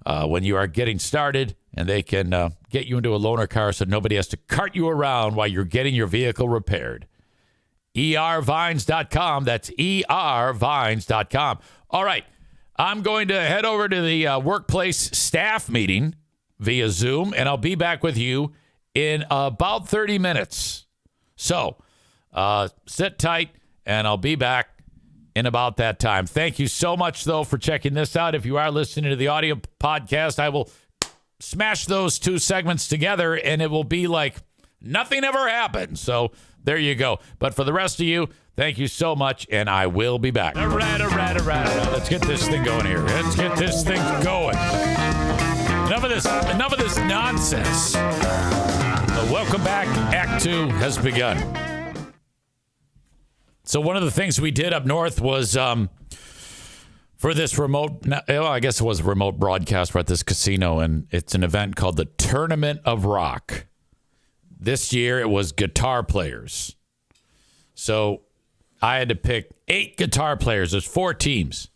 when you are getting started, and they can get you into a loaner car so nobody has to cart you around while you're getting your vehicle repaired. ervines.com. That's ervines.com. All right. I'm going to head over to the workplace staff meeting via Zoom, and I'll be back with you in about 30 minutes. So sit tight, and I'll be back in about that time. Thank you so much, though, for checking this out. If you are listening to the audio podcast, I will smash those two segments together, and it will be like nothing ever happened. So there you go. But for the rest of you, thank you so much, and I will be back. All right. Let's get this thing going here. Let's get this thing going. Enough of this nonsense. Welcome back. Act 2 has begun. So one of the things we did up north was for this remote, well, I guess it was a remote broadcast. We're at this casino, and it's an event called the Tournament of Rock. This year, it was guitar players. So I had to pick 8 guitar players. There's 4 teams.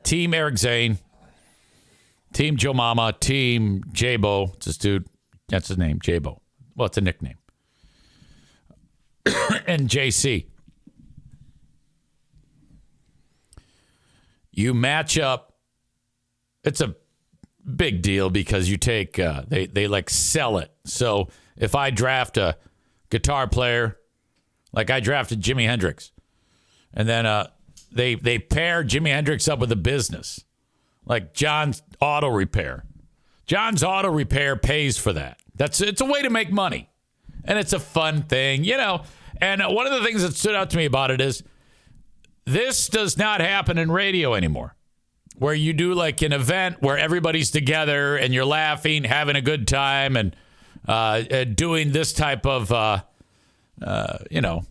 Team Eric Zane, Team Joe Mama, Team J-Bo. It's this dude. That's his name, J-Bo. Well, it's a nickname. And JC. You match up. It's a big deal because you take, they like sell it. So if I draft a guitar player, like I drafted Jimi Hendrix, and then they pair Jimi Hendrix up with a business, like John's Auto Repair. John's Auto Repair pays for that. It's a way to make money, and it's a fun thing, you know. And one of the things that stood out to me about it is this does not happen in radio anymore, where you do like an event where everybody's together and you're laughing, having a good time, and doing this type of, you know,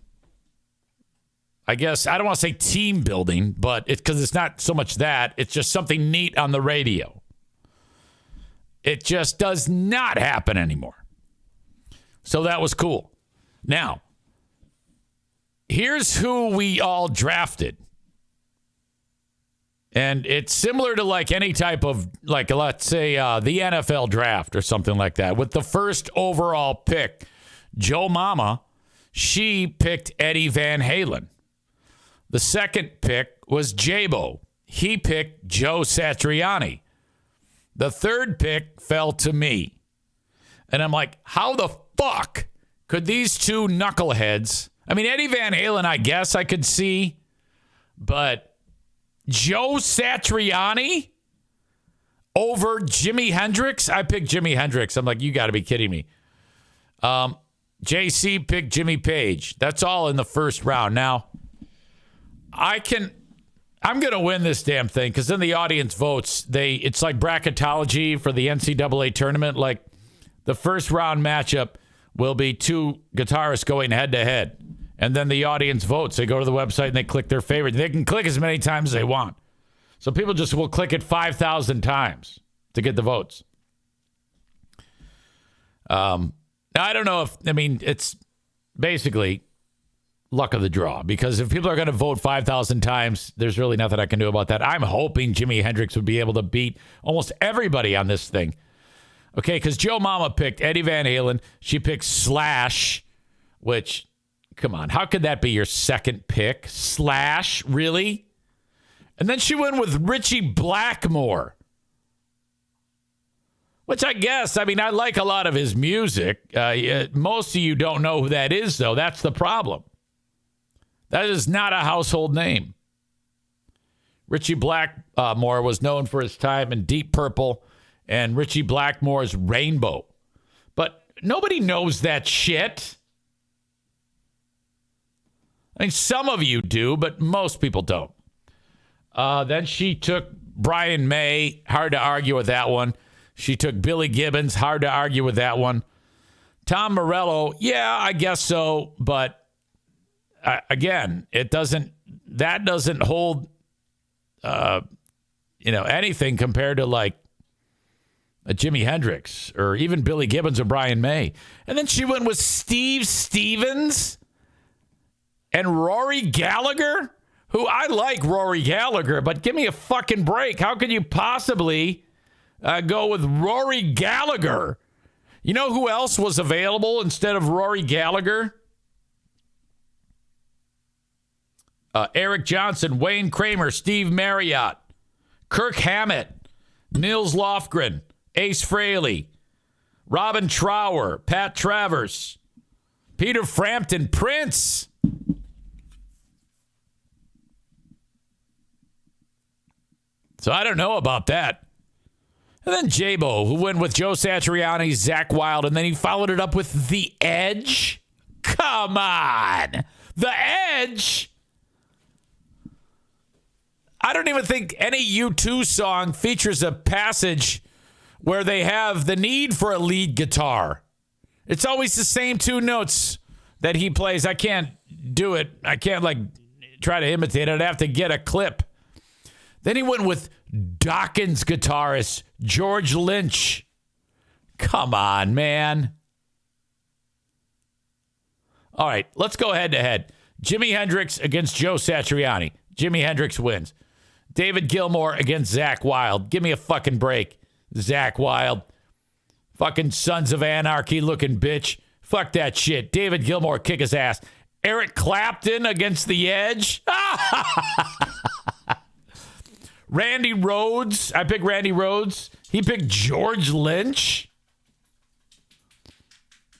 I guess I don't want to say team building, but it's because it's not so much that. It's just something neat on the radio. It just does not happen anymore. So that was cool. Now, here's who we all drafted. And it's similar to like any type of, like, let's say the NFL draft or something like that. With the first overall pick, Joe Mama, she picked Eddie Van Halen. The second pick was J-Bo. He picked Joe Satriani. The third pick fell to me. And I'm like, how the fuck could these two knuckleheads... I mean, Eddie Van Halen, I guess I could see, but Joe Satriani over Jimi Hendrix? I picked Jimi Hendrix. I'm like, you got to be kidding me. JC picked Jimmy Page. That's all in the first round. Now, I'm going to win this damn thing because then the audience votes. It's like bracketology for the NCAA tournament. Like the first round matchup will be 2 guitarists going head to head. And then the audience votes. They go to the website and they click their favorite. They can click as many times as they want. So people just will click it 5,000 times to get the votes. I don't know it's basically luck of the draw, because if people are going to vote 5,000 times, there's really nothing I can do about that. I'm hoping Jimi Hendrix would be able to beat almost everybody on this thing. Okay, because Joe Mama picked Eddie Van Halen. She picked Slash, which, come on, how could that be your second pick? Slash, really? And then she went with Richie Blackmore, which I guess, I like a lot of his music. Most of you don't know who that is, though. That's the problem. That is not a household name. Richie Blackmore was known for his time in Deep Purple and Richie Blackmore's Rainbow. But nobody knows that shit. Some of you do, but most people don't. Then she took Brian May. Hard to argue with that one. She took Billy Gibbons. Hard to argue with that one. Tom Morello. Yeah, I guess so. But again, that doesn't hold, anything compared to like a Jimi Hendrix or even Billy Gibbons or Brian May. And then she went with Steve Stevens and Rory Gallagher, who I like Rory Gallagher, but give me a fucking break. How could you possibly go with Rory Gallagher? You know who else was available instead of Rory Gallagher? Eric Johnson, Wayne Kramer, Steve Marriott, Kirk Hammett, Nils Lofgren, Ace Frehley, Robin Trower, Pat Travers, Peter Frampton, Prince. So I don't know about that. And then J-Bo, who went with Joe Satriani, Zach Wilde, and then he followed it up with The Edge. Come on. The Edge? I don't even think any U2 song features a passage where they have the need for a lead guitar. It's always the same two notes that he plays. I can't do it. I can't try to imitate it. I'd have to get a clip. Then he went with Dawkins guitarist George Lynch. Come on, man. All right, let's go head to head. Jimi Hendrix against Joe Satriani. Jimi Hendrix wins. David Gilmour against Zakk Wylde. Give me a fucking break, Zakk Wylde. Fucking Sons of Anarchy looking bitch. Fuck that shit. David Gilmour, kick his ass. Eric Clapton against The Edge. Randy Rhoads. I picked Randy Rhoads. He picked George Lynch.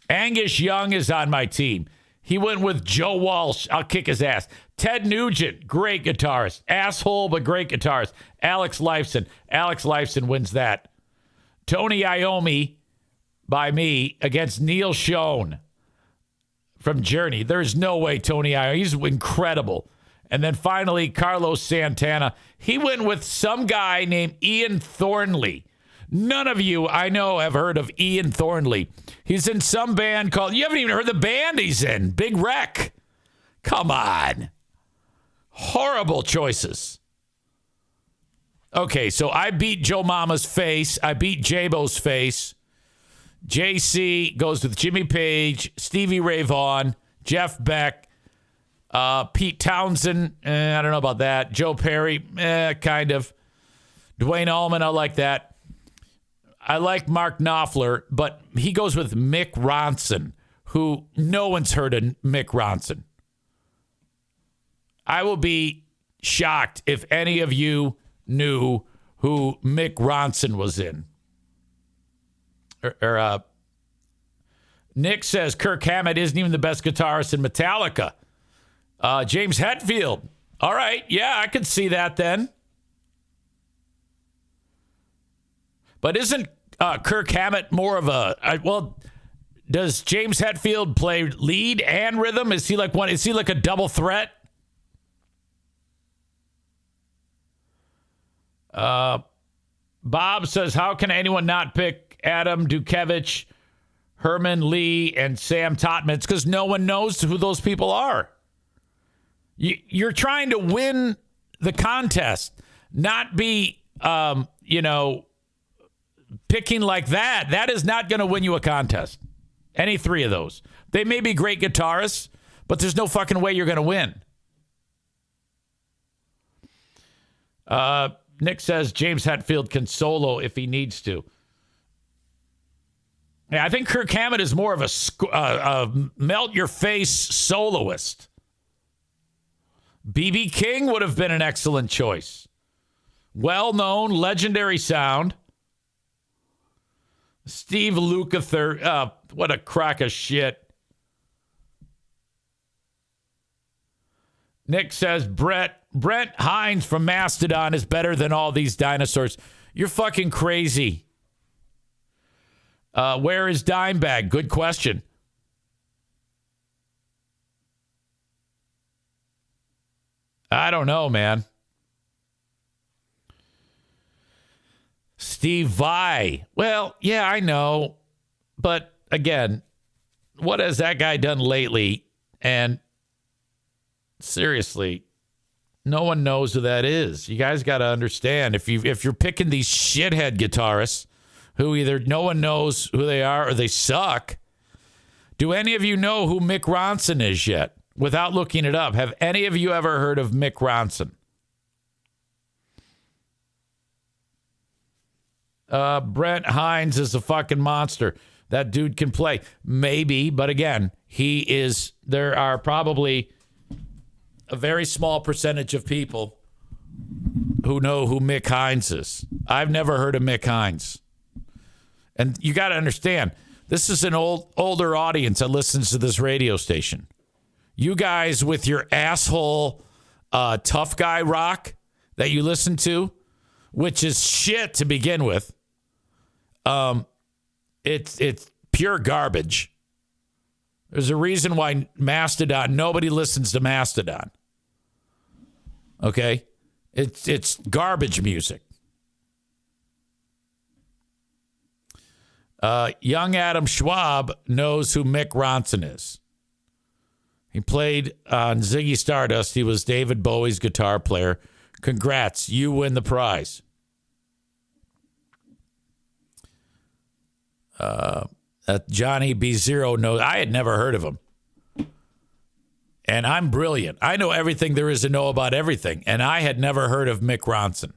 Angus Young is on my team. He went with Joe Walsh. I'll kick his ass. Ted Nugent, great guitarist. Asshole, but great guitarist. Alex Lifeson. Alex Lifeson wins that. Tony Iommi by me against Neil Schon from Journey. There's no way Tony Iommi. He's incredible. And then finally, Carlos Santana. He went with some guy named Ian Thornley. None of you, I know, have heard of Ian Thornley. He's in some band called, you haven't even heard the band he's in, Big Wreck. Come on. Horrible choices. Okay, so I beat Joe Mama's face. I beat J-Bo's face. JC goes with Jimmy Page, Stevie Ray Vaughan, Jeff Beck, Pete Townsend. I don't know about that. Joe Perry, kind of. Dwayne Allman, I like that. I like Mark Knopfler, but he goes with Mick Ronson, who no one's heard of Mick Ronson. I will be shocked if any of you knew who Mick Ronson was in. Nick says Kirk Hammett isn't even the best guitarist in Metallica. James Hetfield. All right. Yeah, I could see that then. But isn't Kirk Hammett more of does James Hetfield play lead and rhythm? Is he like a double threat? Bob says, how can anyone not pick Adam Dukevich, Herman Lee, and Sam Totman? It's because no one knows who those people are. You're trying to win the contest, not be, picking like that. That is not going to win you a contest. Any three of those. They may be great guitarists, but there's no fucking way you're going to win. Nick says James Hetfield can solo if he needs to. Yeah, I think Kirk Hammett is more of a melt-your-face soloist. B.B. King would have been an excellent choice. Well-known, legendary sound. Steve Lukather, what a crock of shit. Nick says Brent Hines from Mastodon is better than all these dinosaurs. You're fucking crazy. Where is Dimebag? Good question. I don't know, man. Steve Vai. Well, yeah, I know. But again, what has that guy done lately? And seriously, no one knows who that is. You guys got to understand, if you're picking these shithead guitarists who either no one knows who they are or they suck, do any of you know who Mick Ronson is yet? Without looking it up, have any of you ever heard of Mick Ronson? Brent Hines is a fucking monster. That dude can play. Maybe, but again, there are probably a very small percentage of people who know who Mick Hines is. I've never heard of Mick Hines. And you got to understand, this is an older audience that listens to this radio station. You guys with your asshole tough guy rock that you listen to, which is shit to begin with. It's pure garbage. There's a reason why Mastodon, nobody listens to Mastodon. Okay? It's garbage music. Young Adam Schwab knows who Mick Ronson is. He played on Ziggy Stardust. He was David Bowie's guitar player. Congrats, you win the prize. Johnny B0 knows. I had never heard of him. And I'm brilliant. I know everything there is to know about everything. And I had never heard of Mick Ronson.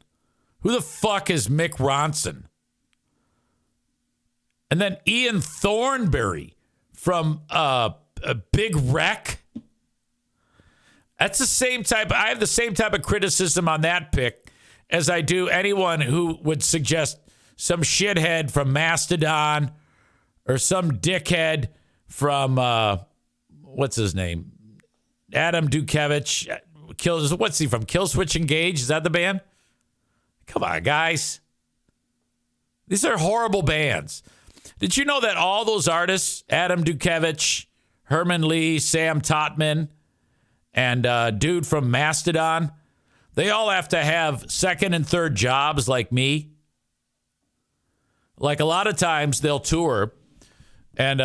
Who the fuck is Mick Ronson? And then Ian Thornberry from a Big Wreck. That's the same type. I have the same type of criticism on that pick as I do anyone who would suggest some shithead from Mastodon or some dickhead from, what's his name? Adam Dukevich. What's he from? Killswitch Engage? Is that the band? Come on, guys. These are horrible bands. Did you know that all those artists, Adam Dukevich, Herman Lee, Sam Totman, and dude from Mastodon, they all have to have second and third jobs like me? Like a lot of times they'll tour, and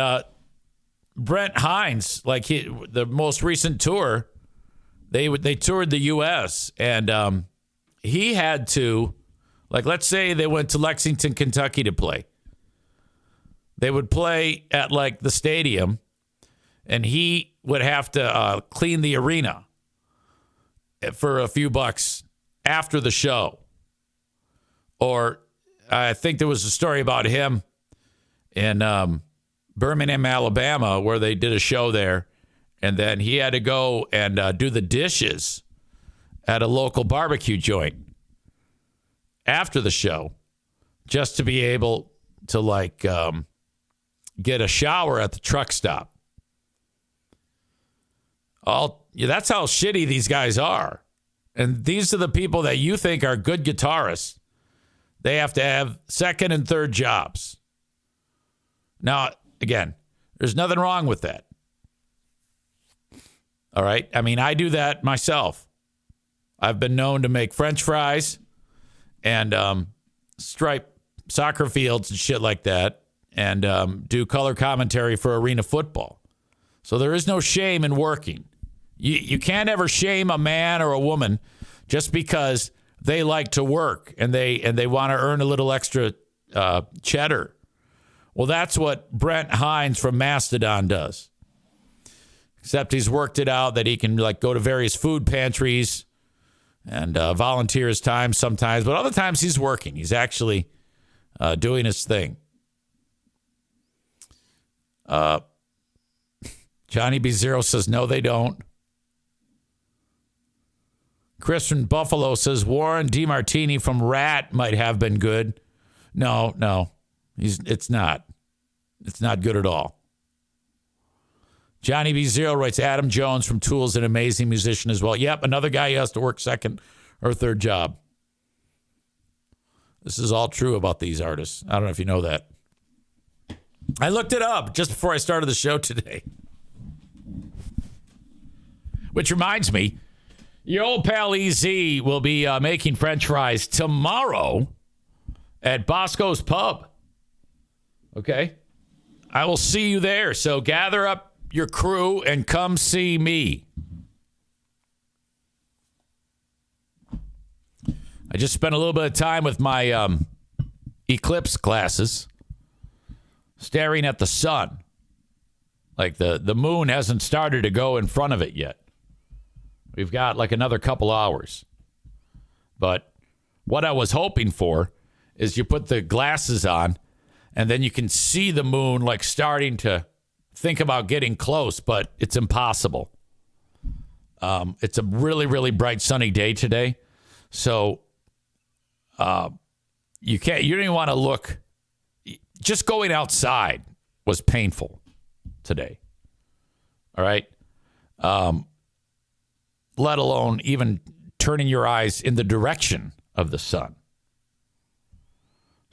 Brent Hines, like the most recent tour, they toured the U.S. and he had to, like, let's say they went to Lexington, Kentucky to play. They would play at like the stadium, and he would have to clean the arena for a few bucks after the show. Or I think there was a story about him in Birmingham, Alabama, where they did a show there, and then he had to go and do the dishes at a local barbecue joint after the show just to be able to, like, get a shower at the truck stop. That's how shitty these guys are. And these are the people that you think are good guitarists. They have to have second and third jobs. Now, again, there's nothing wrong with that. All right? I mean, I do that myself. I've been known to make French fries and stripe soccer fields and shit like that, and do color commentary for arena football. So there is no shame in working. You can't ever shame a man or a woman just because they like to work and they want to earn a little extra cheddar. Well, that's what Brent Hines from Mastodon does. Except he's worked it out that he can, like, go to various food pantries and volunteer his time sometimes, but other times he's working. He's actually doing his thing. Johnny B0 says, no, they don't. Chris from Buffalo says, Warren DeMartini from Rat might have been good. No. It's not. It's not good at all. Johnny B0 writes, Adam Jones from Tool's an amazing musician as well. Yep, another guy who has to work second or third job. This is all true about these artists. I don't know if you know that. I looked it up just before I started the show today. Which reminds me, your old pal EZ will be making French fries tomorrow at Bosco's Pub. Okay? I will see you there. So gather up your crew and come see me. I just spent a little bit of time with my Eclipse classes staring at the sun. Like the moon hasn't started to go in front of it yet. We've got like another couple hours. But what I was hoping for is you put the glasses on and then you can see the moon like starting to think about getting close, but it's impossible. It's a really, really bright sunny day today. So you don't even want to look. Just going outside was painful today. All right. Let alone even turning your eyes in the direction of the sun.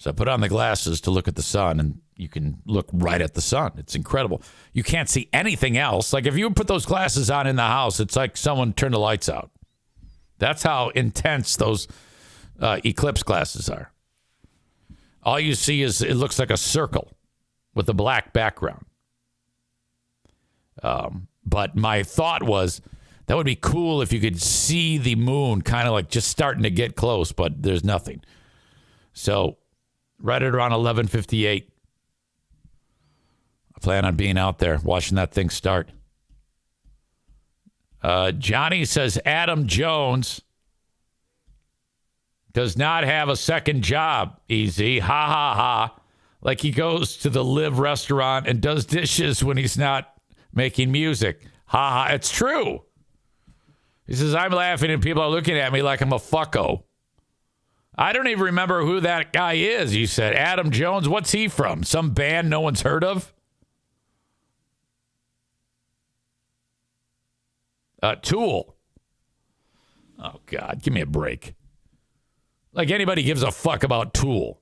So I put on the glasses to look at the sun, and you can look right at the sun. It's incredible. You can't see anything else. Like if you put those glasses on in the house, it's like someone turned the lights out. That's how intense those Eclipse glasses are. All you see is it looks like a circle with a black background. But my thought was that would be cool if you could see the moon kind of like just starting to get close, but there's nothing. So right at around 11:58, I plan on being out there watching that thing start. Johnny says Adam Jones does not have a second job, Easy. Ha, ha, ha. Like he goes to the Live restaurant and does dishes when he's not making music. Ha, ha. It's true. He says, I'm laughing and people are looking at me like I'm a fucko. I don't even remember who that guy is, you said. Adam Jones, what's he from? Some band no one's heard of? Tool. Oh, God, give me a break. Like anybody gives a fuck about Tool.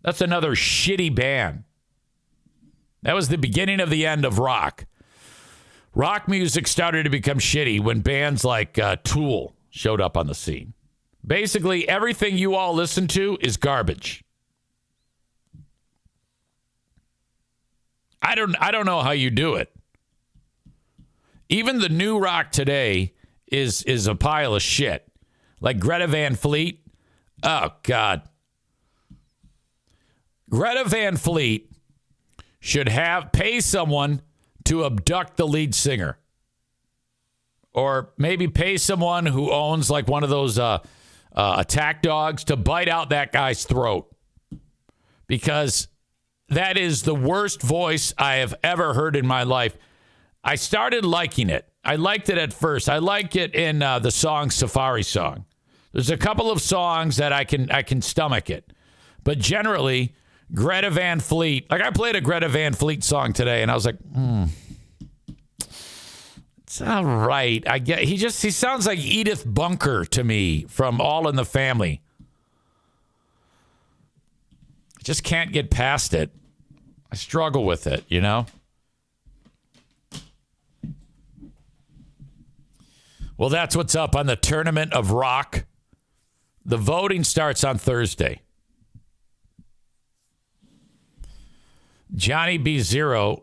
That's another shitty band. That was the beginning of the end of rock. Rock music started to become shitty when bands like Tool showed up on the scene. Basically, everything you all listen to is garbage. I don't know how you do it. Even the new rock today is a pile of shit. Like Greta Van Fleet. Oh, God. Greta Van Fleet should pay someone to abduct the lead singer. Or maybe pay someone who owns like one of those attack dogs to bite out that guy's throat. Because that is the worst voice I have ever heard in my life. I started liking it. I liked it at first. I like it in the song Safari Song. There's a couple of songs that I can stomach it. But generally, Greta Van Fleet, like I played a Greta Van Fleet song today and I was like, it's all right. I get he sounds like Edith Bunker to me from All in the Family. I just can't get past it. I struggle with it, you know? Well, that's what's up on the Tournament of Rock. The voting starts on Thursday. Johnny B0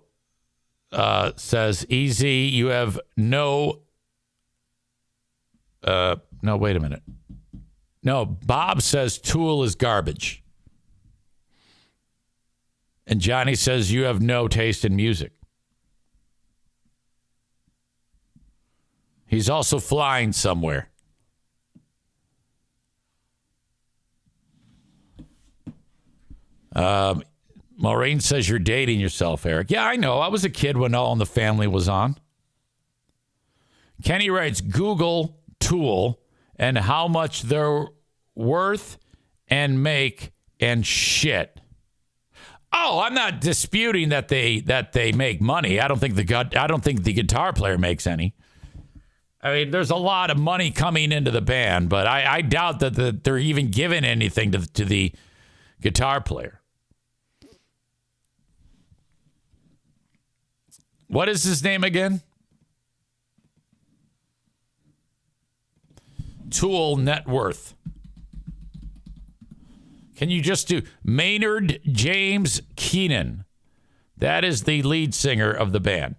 says, Easy, you have no... no, wait a minute. No, Bob says Tool is garbage. And Johnny says you have no taste in music. He's also flying somewhere. Maureen says you're dating yourself, Eric. Yeah, I know. I was a kid when All in the Family was on. Kenney writes, Google Tool and how much they're worth and make and shit. Oh, I'm not disputing that they make money. I don't think the guitar player makes any. I mean, there's a lot of money coming into the band, but I doubt that they're even giving anything to the guitar player. What is his name again? Tool net worth. Can you just do Maynard James Keenan? That is the lead singer of the band.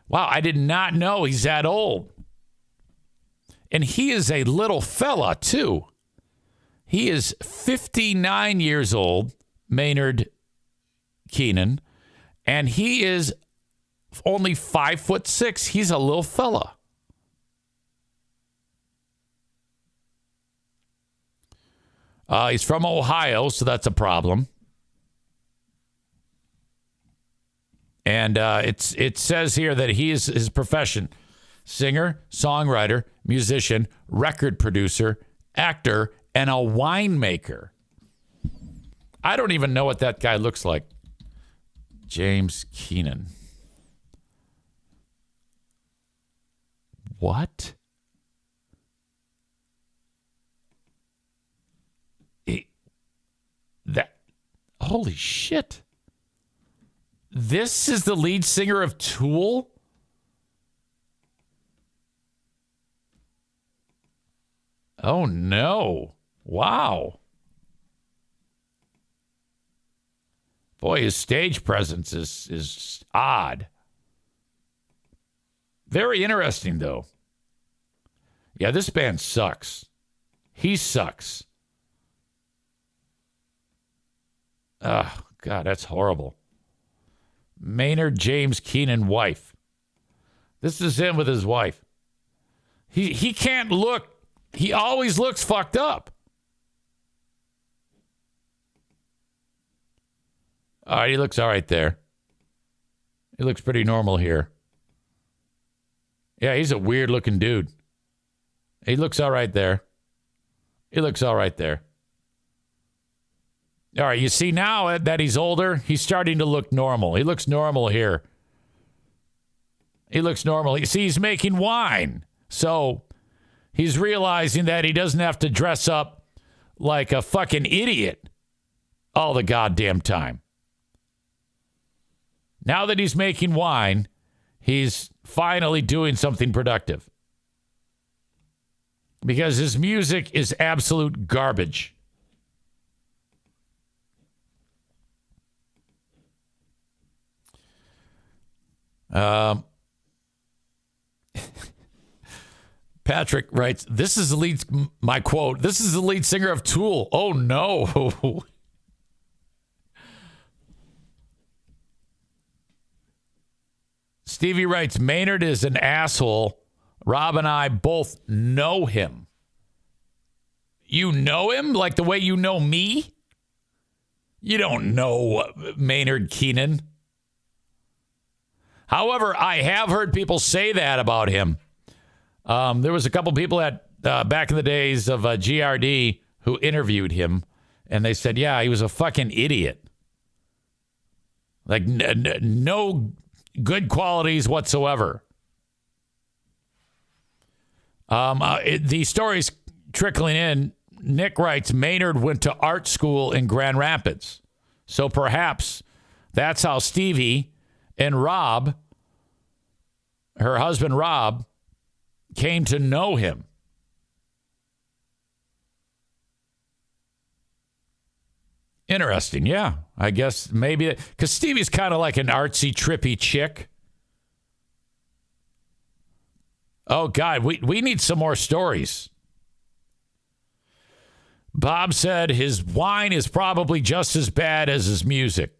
Wow, I did not know he's that old. And he is a little fella, too. He is 59 years old, Maynard Keenan, and he is only 5'6". He's a little fella. He's from Ohio, so that's a problem. And it says here that he is his profession: singer, songwriter, musician, record producer, actor, and a winemaker. I don't even know what that guy looks like. James Keenan. What? Holy shit. This is the lead singer of Tool? Oh, no. Wow. Boy, his stage presence is odd. Very interesting, though. Yeah, this band sucks. He sucks. Oh, God, that's horrible. Maynard James Keenan wife. This is him with his wife. He can't look. He always looks fucked up. All right, he looks all right there. He looks pretty normal here. Yeah, he's a weird-looking dude. He looks all right there. He looks all right there. All right, you see now that he's older, he's starting to look normal. He looks normal here. He looks normal. You see, he's making wine. So he's realizing that he doesn't have to dress up like a fucking idiot all the goddamn time. Now that he's making wine, he's finally doing something productive. Because his music is absolute garbage. Patrick writes, this is the lead, my quote, this is the lead singer of Tool. Oh, no. Stevie writes, Maynard is an asshole. Rob and I both know him. You know him like the way you know me? You don't know Maynard Keenan. However, I have heard people say that about him. There was a couple people at back in the days of GRD who interviewed him, and they said, yeah, he was a fucking idiot. Like, no good qualities whatsoever. The story's trickling in. Nick writes, Maynard went to art school in Grand Rapids. So perhaps that's how Stevie and Rob, her husband Rob, came to know him. Interesting, yeah. I guess maybe, because Stevie's kind of like an artsy, trippy chick. Oh, God, we need some more stories. Bob said his wine is probably just as bad as his music.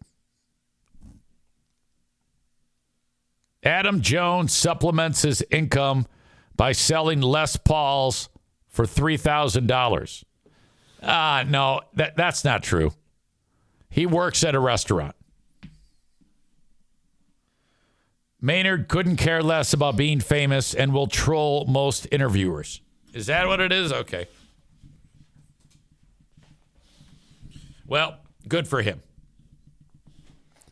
Adam Jones supplements his income by selling Les Pauls for $3,000. No, that's not true. He works at a restaurant. Maynard couldn't care less about being famous and will troll most interviewers. Is that what it is? Okay. Well, good for him.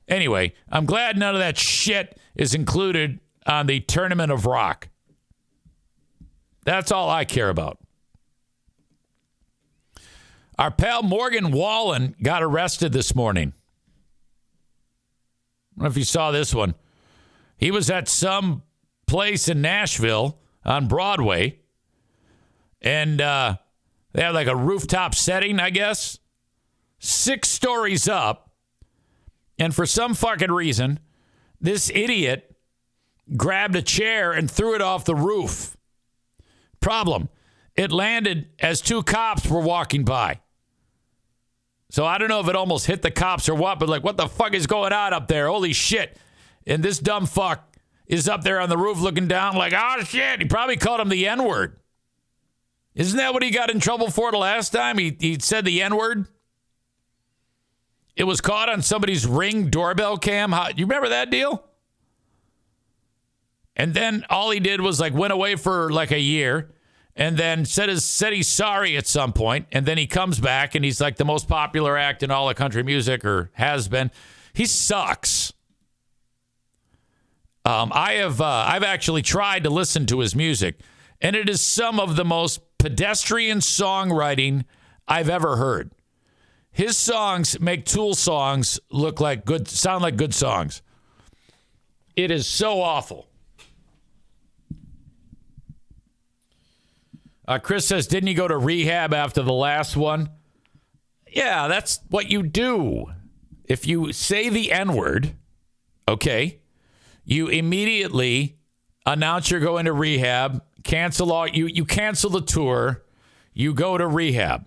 Anyway, I'm glad none of that shit is included on the Tournament of Rock. That's all I care about. Our pal Morgan Wallen got arrested this morning. I don't know if you saw this one. He was at some place in Nashville on Broadway, and they had like a rooftop setting, I guess. 6 stories up, and for some fucking reason, this idiot grabbed a chair and threw it off the roof. Problem, it landed as 2 cops were walking by. So I don't know if it almost hit the cops or what, but like, what the fuck is going on up there? Holy shit. And this dumb fuck is up there on the roof looking down like, oh shit. He probably called him the N-word. Isn't that what he got in trouble for the last time? He said the N-word? It was caught on somebody's Ring doorbell cam. You remember that deal? And then all he did was like went away for like a year and then said he's sorry at some point. And then he comes back and he's like the most popular act in all of country music, or has been. He sucks. I've actually tried to listen to his music, and it is some of the most pedestrian songwriting I've ever heard. His songs make Tool songs sound like good songs. It is so awful. Chris says, didn't you go to rehab after the last one? Yeah, that's what you do. If you say the N-word, okay, you immediately announce you're going to rehab, you cancel the tour, you go to rehab.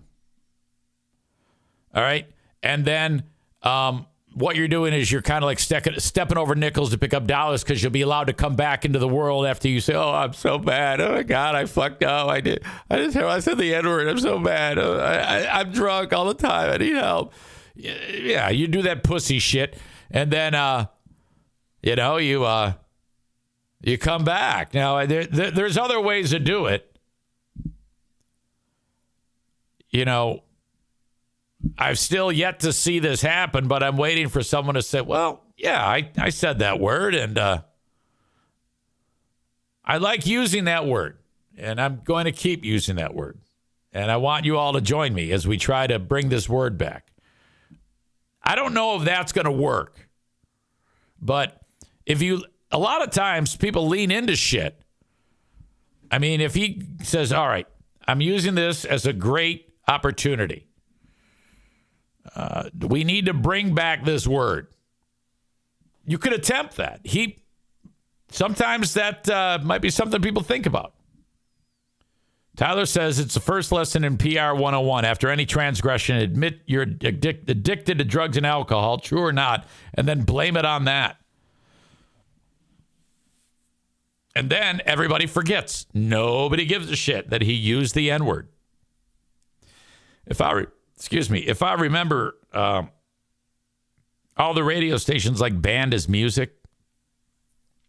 All right? And then what you're doing is you're kind of like stepping over nickels to pick up dollars because you'll be allowed to come back into the world after you say, oh, I'm so bad. Oh, my God, I fucked up. I said the N-word. I'm so bad. I'm drunk all the time. I need help. Yeah, you do that pussy shit. And then, you come back. Now, there's other ways to do it. You know, I've still yet to see this happen, but I'm waiting for someone to say, well, yeah, I said that word, and I like using that word, and I'm going to keep using that word. And I want you all to join me as we try to bring this word back. I don't know if that's going to work, but a lot of times people lean into shit. I mean, if he says, all right, I'm using this as a great opportunity. We need to bring back this word. You could attempt that. Sometimes that might be something people think about. Tyler says it's the first lesson in PR 101. After any transgression, admit you're addicted to drugs and alcohol, true or not, and then blame it on that. And then everybody forgets. Nobody gives a shit that he used the N-word. If I remember, all the radio stations banned his music,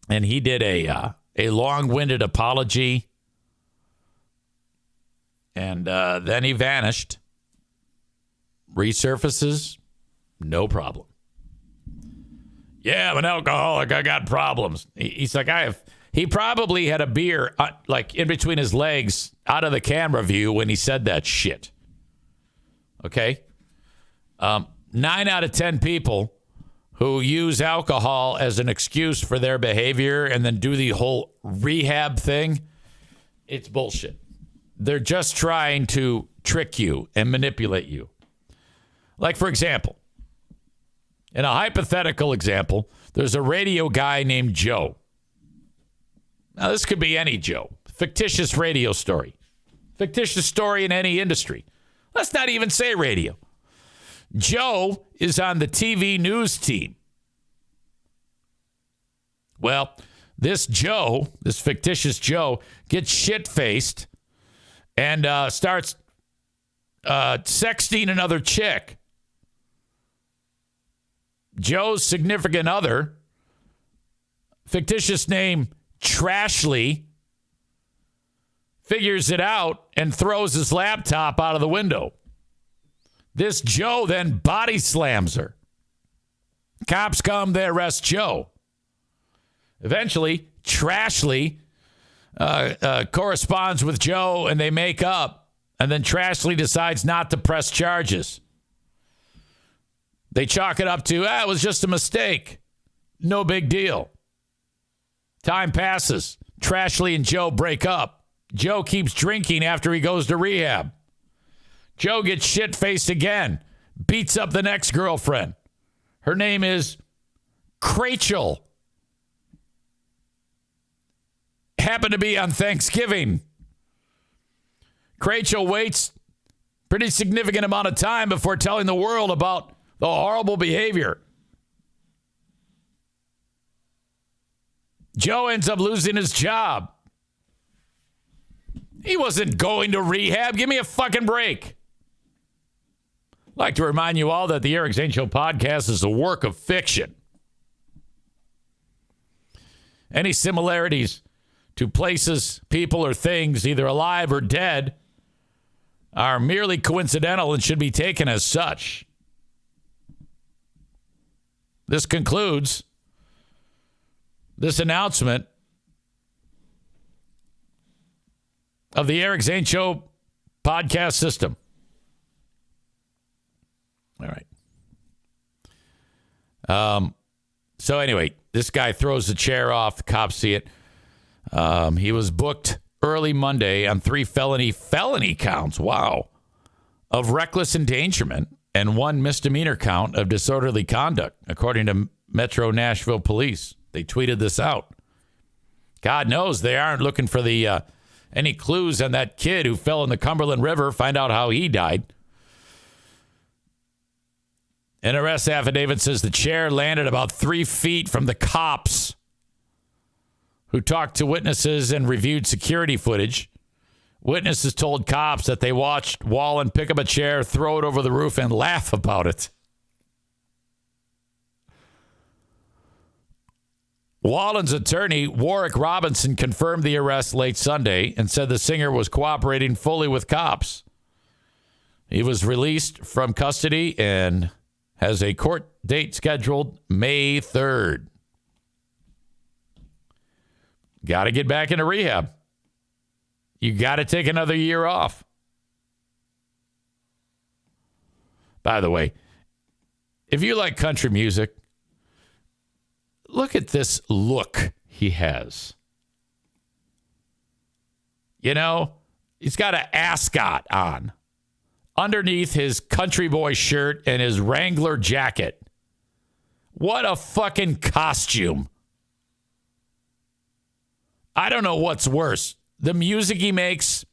and he did a long-winded apology, and then he vanished. Resurfaces, no problem. Yeah, I'm an alcoholic. I got problems. He's like, He probably had a beer in between his legs out of the camera view when he said that shit. Okay? 9 out of 10 people who use alcohol as an excuse for their behavior and then do the whole rehab thing, it's bullshit. They're just trying to trick you and manipulate you. Like, for example, in a hypothetical example, there's a radio guy named Joe. Now, this could be any Joe. Fictitious radio story. Fictitious story in any industry. Let's not even say radio. Joe is on the TV news team. Well, this fictitious Joe, gets shit-faced and starts sexting another chick. Joe's significant other, fictitious name Trashly, figures it out and throws his laptop out of the window. This Joe then body slams her. Cops come, they arrest Joe. Eventually, Trashly corresponds with Joe and they make up. And then Trashly decides not to press charges. They chalk it up to, it was just a mistake. No big deal. Time passes. Trashly and Joe break up. Joe keeps drinking after he goes to rehab. Joe gets shit-faced again. Beats up the next girlfriend. Her name is Crachel. Happened to be on Thanksgiving. Crachel waits pretty significant amount of time before telling the world about the horrible behavior. Joe ends up losing his job. He wasn't going to rehab. Give me a fucking break. I'd like to remind you all that the Eric Zane Show podcast is a work of fiction. Any similarities to places, people, or things, either alive or dead, are merely coincidental and should be taken as such. This concludes this announcement of the Eric Zane Show podcast system. All right. So anyway, this guy throws the chair off. The cops see it. He was booked early Monday on 3 felony counts. Wow. Of reckless endangerment and 1 misdemeanor count of disorderly conduct, according to Metro Nashville Police. They tweeted this out. God knows they aren't looking for the any clues on that kid who fell in the Cumberland River. Find out how he died. An arrest affidavit says the chair landed about 3 feet from the cops, who talked to witnesses and reviewed security footage. Witnesses told cops that they watched Wallen pick up a chair, throw it over the roof, and laugh about it. Wallen's attorney, Warwick Robinson, confirmed the arrest late Sunday and said the singer was cooperating fully with cops. He was released from custody and has a court date scheduled May 3rd. Got to get back into rehab. You got to take another year off. By the way, if you like country music, look at this look he has. You know, he's got an ascot on underneath his country boy shirt and his Wrangler jacket. What a fucking costume. I don't know what's worse, the music he makes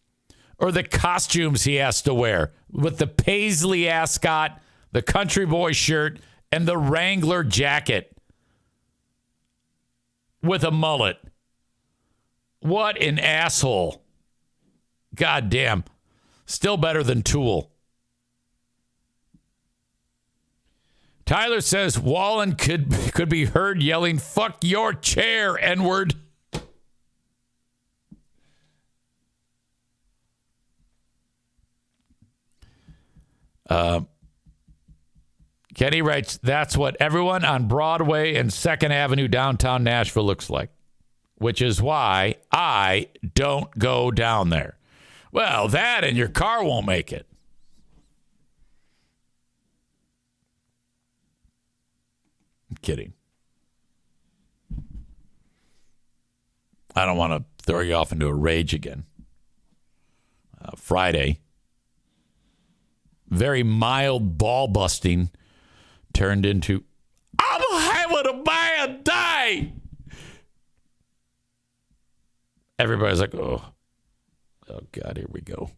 or the costumes he has to wear with the paisley ascot, the country boy shirt, and the Wrangler jacket with a mullet. What an asshole. God damn. Still better than Tool. Tyler says Wallen could be heard yelling, "Fuck your chair, N-word." Kenney writes, that's what everyone on Broadway and 2nd Avenue downtown Nashville looks like, which is why I don't go down there. Well, that and your car won't make it. I'm kidding. I don't want to throw you off into a rage again. Friday, very mild ball busting turned into, I'm having a bad day. Everybody's like, oh God, here we go.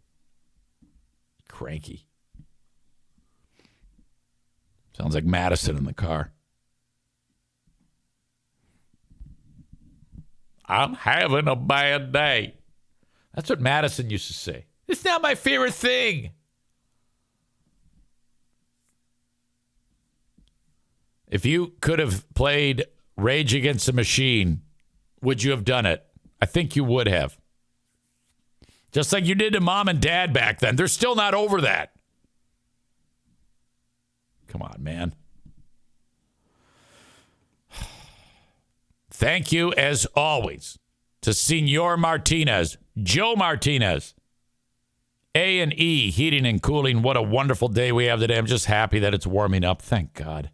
Cranky. Sounds like Madison in the car. I'm having a bad day. That's what Madison used to say. It's not my favorite thing. If you could have played Rage Against the Machine, would you have done it? I think you would have. Just like you did to Mom and Dad back then. They're still not over that. Come on, man. Thank you, as always, to Senor Martinez, Joe Martinez, A&E Heating and Cooling. What a wonderful day we have today. I'm just happy that it's warming up. Thank God.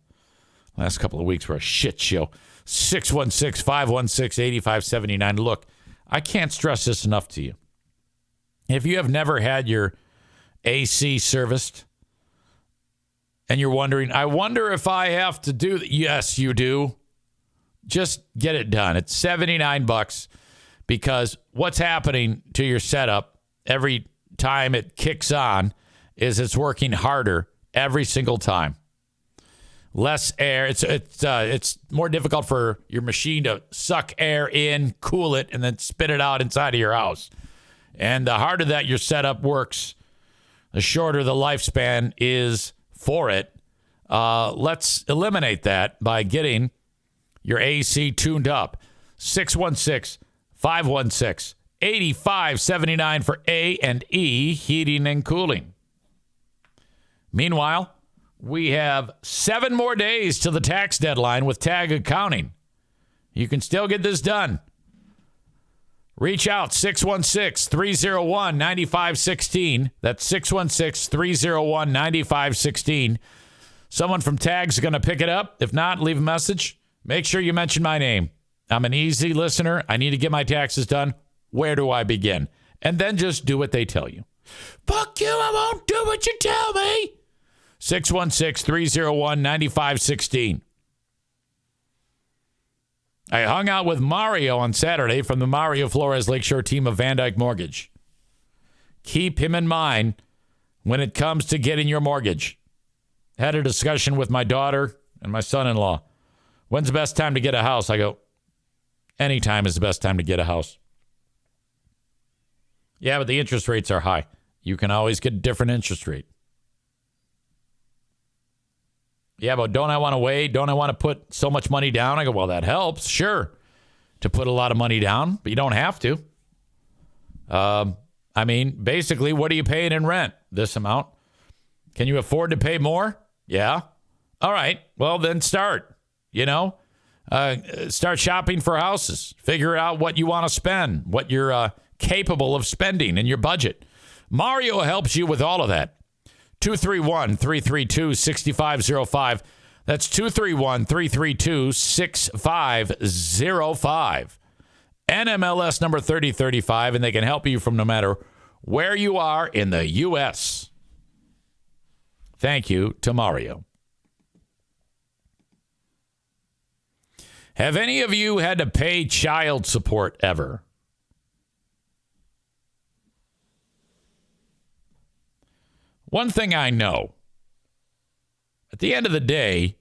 Last couple of weeks were a shit show. 616-516-8579. Look, I can't stress this enough to you. If you have never had your AC serviced and you're wondering, I wonder if I have to do that. Yes, you do. Just get it done. It's $79 because what's happening to your setup every time it kicks on is it's working harder every single time. Less air. It's more difficult for your machine to suck air in, cool it, and then spit it out inside of your house. And the harder that your setup works, the shorter the lifespan is for it. Let's eliminate that by getting your AC tuned up. 616-516-8579 for A&E Heating and Cooling. Meanwhile, we have 7 more days till the tax deadline with Tag Accounting. You can still get this done. Reach out, 616-301-9516. That's 616-301-9516. Someone from Tag's going to pick it up. If not, leave a message. Make sure you mention my name. I'm an easy listener. I need to get my taxes done. Where do I begin? And then just do what they tell you. Fuck you, I won't do what you tell me. 616-301-9516. I hung out with Mario on Saturday from the Mario Flores Lakeshore team of Van Dyke Mortgage. Keep him in mind when it comes to getting your mortgage. Had a discussion with my daughter and my son-in-law. When's the best time to get a house? I go, anytime is the best time to get a house. Yeah, but the interest rates are high. You can always get a different interest rate. Yeah, but don't I want to wait? Don't I want to put so much money down? I go, well, that helps, sure, to put a lot of money down, but you don't have to. I mean, basically, what are you paying in rent? This amount. Can you afford to pay more? Yeah. All right. Well, then start, start shopping for houses. Figure out what you want to spend, what you're capable of spending in your budget. Mario helps you with all of that. 231-332-6505. That's 231-332-6505. NMLS number 3035, and they can help you from no matter where you are in the U.S. Thank you to Mario. Have any of you had to pay child support ever? One thing I know, at the end of the day,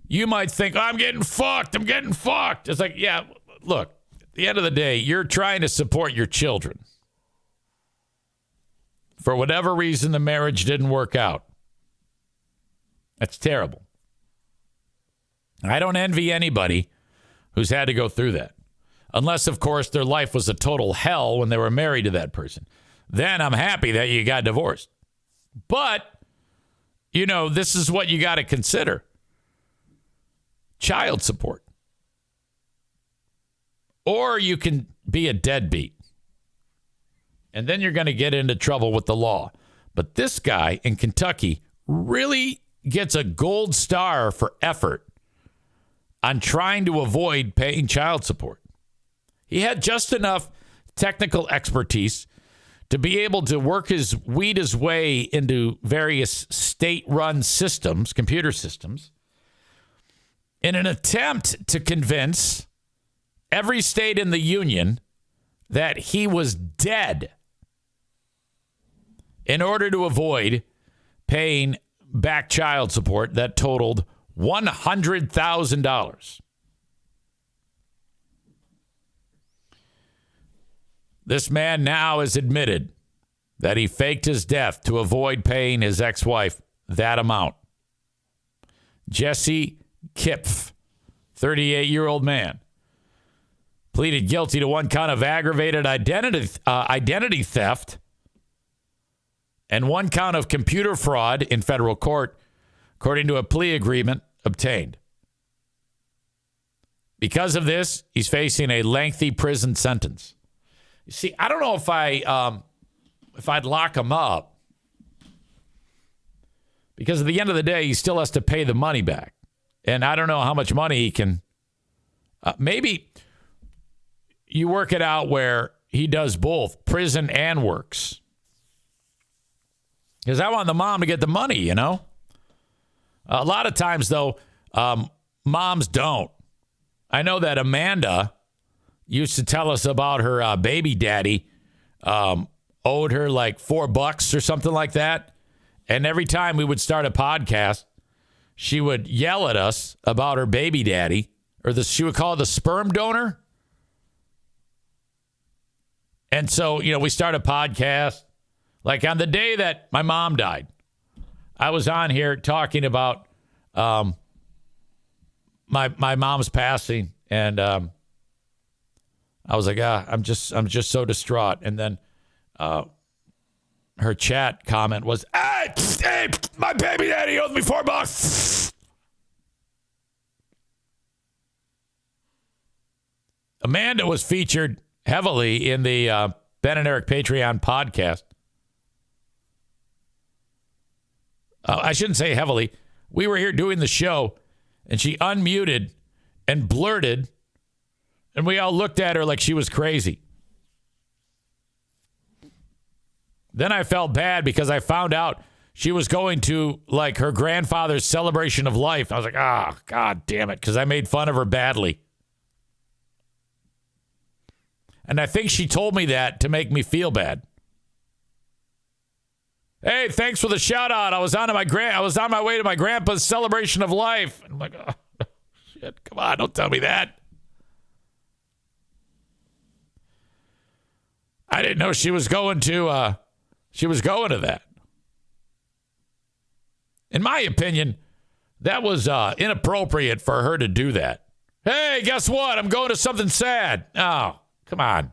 you might think, I'm getting fucked. It's like, yeah, look, at the end of the day, you're trying to support your children. For whatever reason, the marriage didn't work out. That's terrible. I don't envy anybody who's had to go through that. Unless, of course, their life was a total hell when they were married to that person. Then I'm happy that you got divorced. But, this is what you got to consider. Child support. Or you can be a deadbeat. And then you're going to get into trouble with the law. But this guy in Kentucky really gets a gold star for effort on trying to avoid paying child support. He had just enough technical expertise to be able to weed his way into various state-run systems, computer systems, in an attempt to convince every state in the union that he was dead in order to avoid paying back child support that totaled $100,000. This man now has admitted that he faked his death to avoid paying his ex-wife that amount. Jesse Kipf, 38-year-old man, pleaded guilty to one count of aggravated identity theft and one count of computer fraud in federal court, according to a plea agreement obtained. Because of this, he's facing a lengthy prison sentence. You see, I don't know if I'd lock him up, because at the end of the day, he still has to pay the money back. And I don't know how much money he can. Maybe you work it out where he does both prison and works. Because I want the mom to get the money, A lot of times, though, moms don't. I know that Amanda used to tell us about her baby daddy owed her like $4 or something like that. And every time we would start a podcast, she would yell at us about her baby daddy, or she would call it the sperm donor. And so, we start a podcast. Like on the day that my mom died, I was on here talking about my mom's passing, and I was like, I'm just so distraught. And then her chat comment was, hey, my baby daddy owes me $4. Amanda was featured heavily in the Ben and Eric Patreon podcast. I shouldn't say heavily. We were here doing the show, and she unmuted and blurted, and we all looked at her like she was crazy. Then I felt bad because I found out she was going to, like, her grandfather's celebration of life. I was like, God damn it, because I made fun of her badly. And I think she told me that to make me feel bad. Hey, thanks for the shout out. I was on my way to my grandpa's celebration of life. And I'm like, oh, shit, come on, don't tell me that. I didn't know she was going to that. In my opinion, that was inappropriate for her to do that. Hey, guess what? I'm going to something sad. Oh, come on.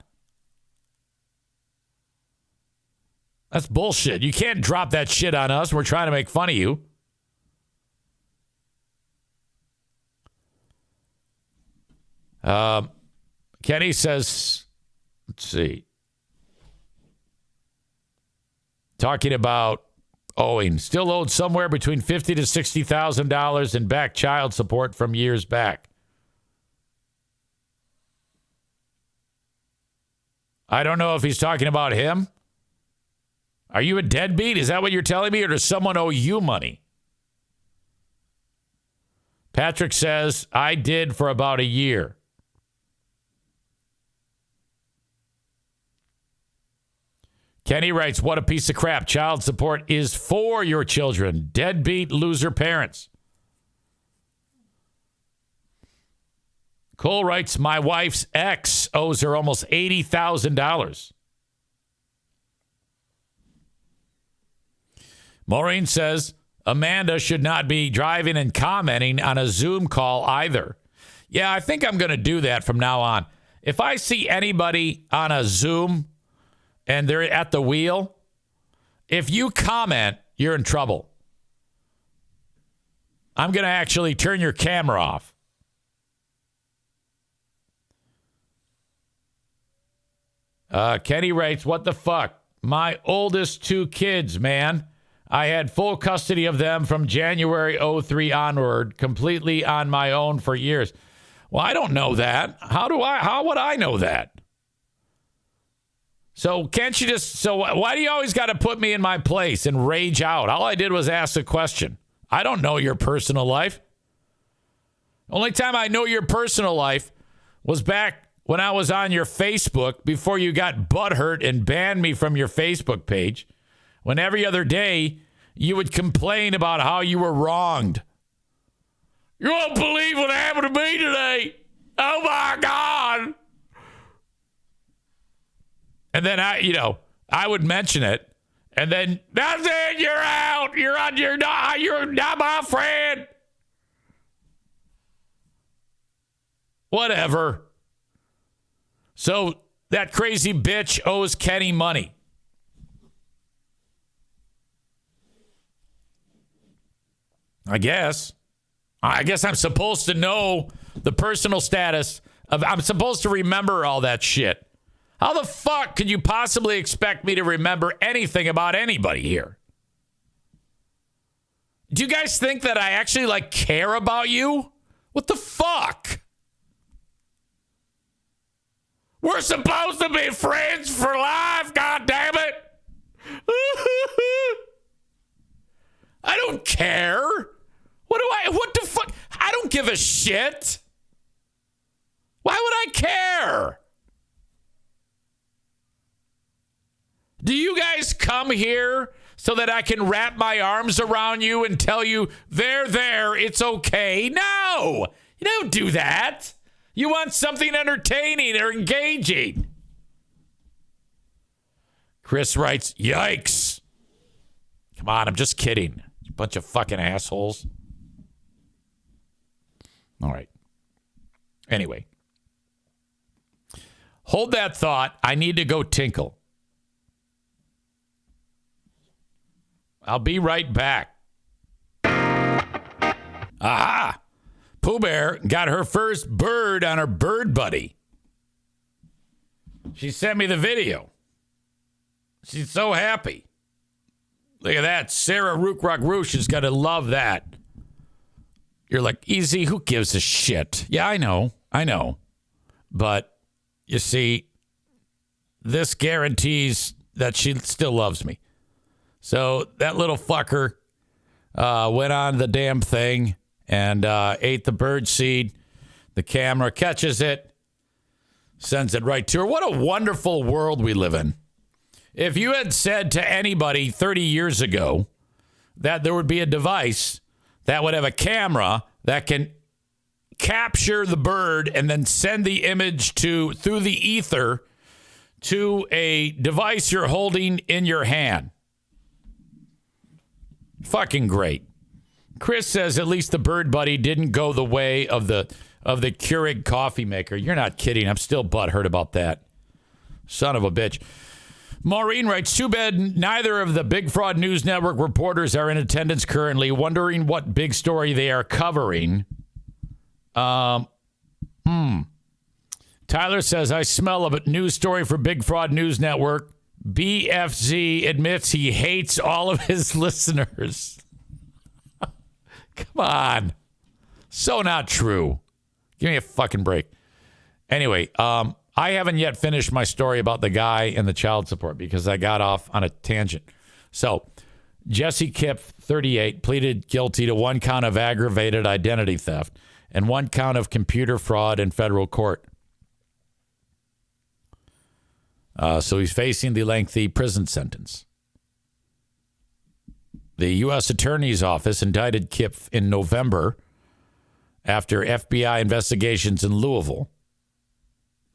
That's bullshit. You can't drop that shit on us. We're trying to make fun of you. Kenney says, let's see. Talking about owing. Still owed somewhere between $50,000 to $60,000 in back child support from years back. I don't know if he's talking about him. Are you a deadbeat? Is that what you're telling me? Or does someone owe you money? Patrick says, I did for about a year. Kenney writes, what a piece of crap. Child support is for your children. Deadbeat loser parents. Cole writes, my wife's ex owes her almost $80,000. Maureen says, Amanda should not be driving and commenting on a Zoom call either. Yeah, I think I'm going to do that from now on. If I see anybody on a Zoom and they're at the wheel, if you comment, you're in trouble. I'm going to actually turn your camera off. Kenney writes, what the fuck? My oldest two kids, man. I had full custody of them from January 03 onward, completely on my own for years. Well, I don't know that. How would I know that? So why do you always got to put me in my place and rage out? All I did was ask a question. I don't know your personal life. Only time I know your personal life was back when I was on your Facebook before you got butthurt and banned me from your Facebook page. When every other day you would complain about how you were wronged. You won't believe what happened to me today. Oh my God. And then I would mention it. And then that's it. You're out. You're not my friend. Whatever. So that crazy bitch owes Kenney money. I guess I'm supposed to know the personal status of, I'm supposed to remember all that shit. How the fuck could you possibly expect me to remember anything about anybody here? Do you guys think that I actually care about you? What the fuck? We're supposed to be friends for life, God damn it. I don't care. What the fuck? I don't give a shit. Why would I care? Do you guys come here so that I can wrap my arms around you and tell you, there, it's okay? No, you don't do that. You want something entertaining or engaging. Chris writes, yikes. Come on, I'm just kidding. You bunch of fucking assholes. All right. Anyway. Hold that thought. I need to go tinkle. I'll be right back. Aha! Pooh Bear got her first bird on her bird buddy. She sent me the video. She's so happy. Look at that. Sarah Rookrock Roosh is going to love that. You're like, easy, who gives a shit? Yeah, I know. But, you see, this guarantees that she still loves me. So that little fucker went on the damn thing and ate the bird seed. The camera catches it, sends it right to her. What a wonderful world we live in. If you had said to anybody 30 years ago that there would be a device that would have a camera that can capture the bird and then send the image through the ether to a device you're holding in your hand. Fucking great. Chris says at least the Bird Buddy didn't go the way of the Keurig coffee maker. You're not kidding. I'm still butthurt about that. Son of a bitch. Maureen writes, too bad neither of the Big Fraud News Network reporters are in attendance currently, wondering what big story they are covering. Tyler says, I smell a news story for Big Fraud News Network. BFZ admits he hates all of his listeners. Come on. So not true. Give me a fucking break. Anyway, I haven't yet finished my story about the guy and the child support because I got off on a tangent. So, Jesse Kipp, 38, pleaded guilty to 1 count of aggravated identity theft and 1 count of computer fraud in federal court. So he's facing the lengthy prison sentence. The U.S. Attorney's Office indicted Kipp in November after FBI investigations in Louisville.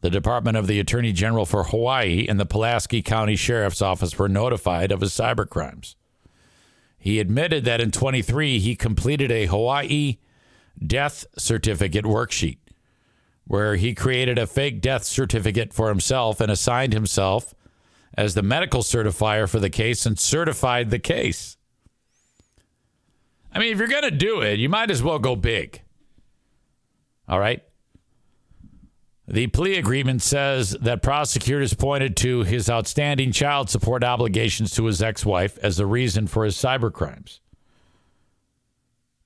The Department of the Attorney General for Hawaii and the Pulaski County Sheriff's Office were notified of his cybercrimes. He admitted that in 23 he completed a Hawaii death certificate worksheet where he created a fake death certificate for himself and assigned himself as the medical certifier for the case and certified the case. I mean, if you're going to do it, you might as well go big. All right? The plea agreement says that prosecutors pointed to his outstanding child support obligations to his ex-wife as the reason for his cybercrimes.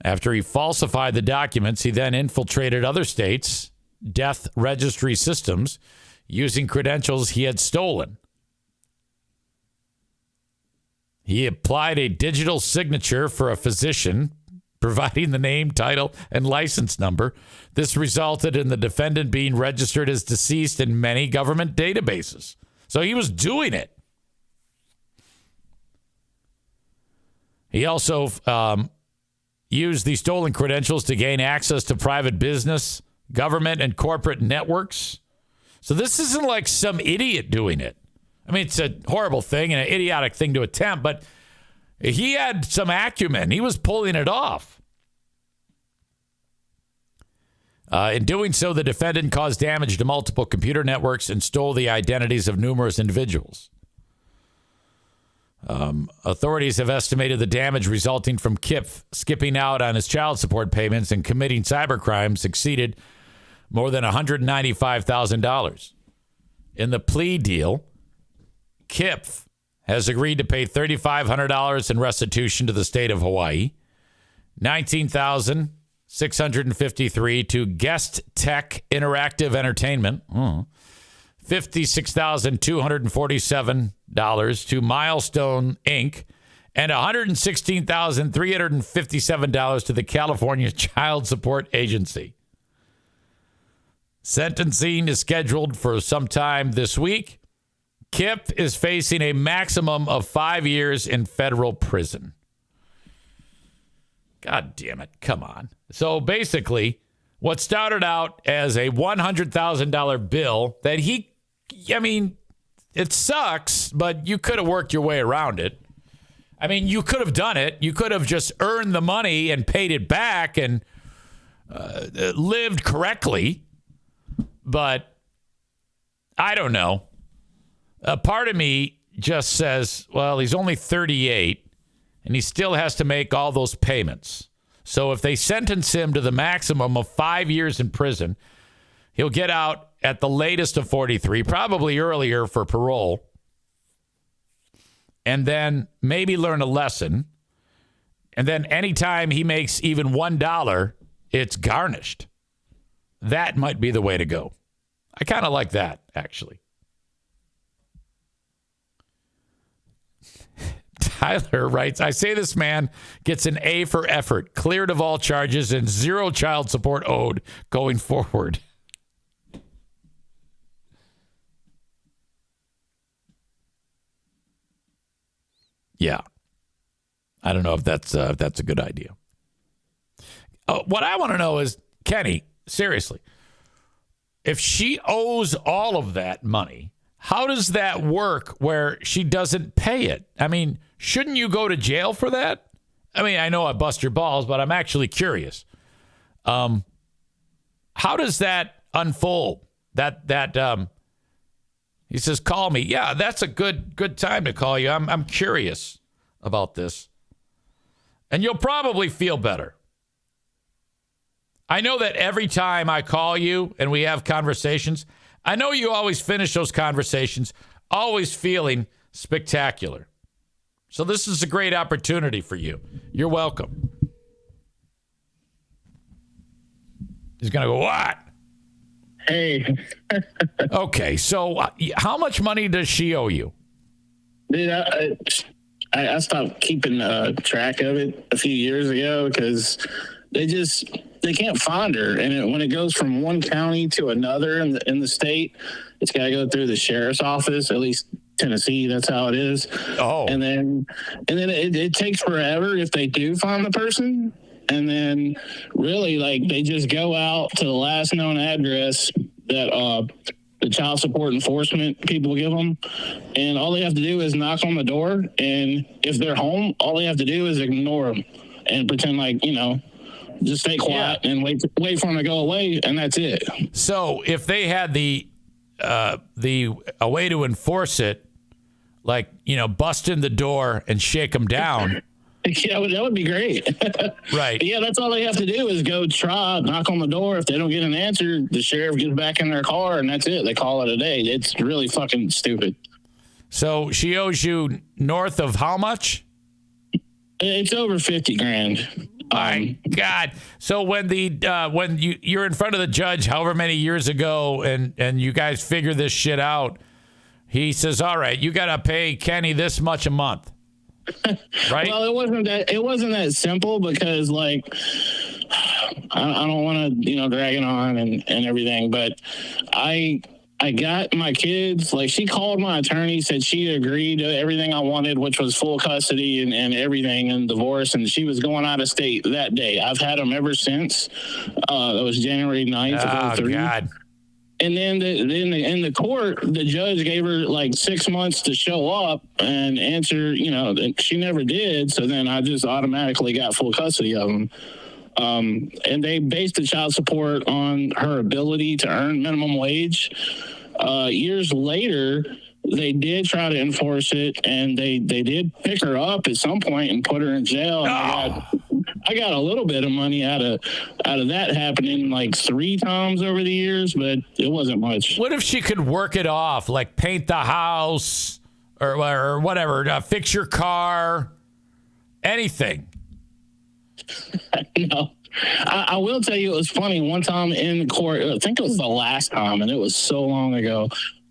After he falsified the documents, he then infiltrated other states' death registry systems using credentials he had stolen. He applied a digital signature for a physician, providing the name, title, and license number. This resulted in the defendant being registered as deceased in many government databases. So he was doing it. He also used the stolen credentials to gain access to private business, government, and corporate networks. So this isn't like some idiot doing it. I mean, it's a horrible thing and an idiotic thing to attempt, but he had some acumen. He was pulling it off. In doing so, the defendant caused damage to multiple computer networks and stole the identities of numerous individuals. Authorities have estimated the damage resulting from Kipp skipping out on his child support payments and committing cybercrimes exceeded more than $195,000. In the plea deal, Kipp has agreed to pay $3,500 in restitution to the state of Hawaii, $19,653 to Guest Tech Interactive Entertainment, $56,247 to Milestone Inc., and $116,357 to the California Child Support Agency. Sentencing is scheduled for sometime this week. Kipp is facing a maximum of 5 years in federal prison. God damn it. Come on. So basically, what started out as a $100,000 bill that it sucks, but you could have worked your way around it. I mean, you could have done it. You could have just earned the money and paid it back and lived correctly. But I don't know. A part of me just says, well, he's only 38 and he still has to make all those payments. So if they sentence him to the maximum of 5 years in prison, he'll get out at the latest of 43, probably earlier for parole. and then maybe learn a lesson. And then anytime he makes even $1, it's garnished. That might be the way to go. I kind of like that, actually. Tyler writes, I say this man gets an A for effort, cleared of all charges, and 0 child support owed going forward. Yeah. I don't know if that's a good idea. What I want to know is, Kenney, seriously, if she owes all of that money, how does that work where she doesn't pay it? I mean, shouldn't you go to jail for that? I mean, I know I bust your balls, but I'm actually curious. How does that unfold? He says, call me. Yeah, that's a good time to call you. I'm curious about this. And you'll probably feel better. I know that every time I call you and we have conversations, I know you always finish those conversations always feeling spectacular. So this is a great opportunity for you. You're welcome. He's going to go, what? Hey. Okay, so how much money does she owe you? Dude, I stopped keeping track of it a few years ago because they can't find her. And when it goes from one county to another in the state, it's got to go through the sheriff's office, at least Tennessee. That's how it is. Oh. And then it takes forever if they do find the person. And then really, like, they just go out to the last known address that the child support enforcement people give them. And all they have to do is knock on the door. And if they're home, all they have to do is ignore them and pretend like, just stay quiet and wait for them to go away. And that's it. So if they had a way to enforce it, like, bust in the door and shake them down. Yeah, that would be great. Right. Yeah, that's all they have to do is go try, knock on the door. If they don't get an answer, the sheriff gets back in their car, and that's it. They call it a day. It's really fucking stupid. So she owes you north of how much? It's over $50,000. My God. So when you're in front of the judge, however many years ago, and you guys figure this shit out, he says, all right, you got to pay Kenney this much a month. Right. Well, it wasn't that simple because, like, I don't want to, drag it on and everything, but I got my kids, like, she called my attorney, said she agreed to everything I wanted, which was full custody and everything and divorce. And she was going out of state that day. I've had them ever since. That was January 9th of 2003. God. And then in the court, the judge gave her like 6 months to show up and answer, she never did. So then I just automatically got full custody of them. And they based the child support on her ability to earn minimum wage. Years later, they did try to enforce it, and they did pick her up at some point and put her in jail. And I got a little bit of money out of that happening like 3 times over the years, but it wasn't much. What if she could work it off, like paint the house or whatever, fix your car, anything? No. I will tell you, it was funny. One time in court, I think it was the last time, and it was so long ago,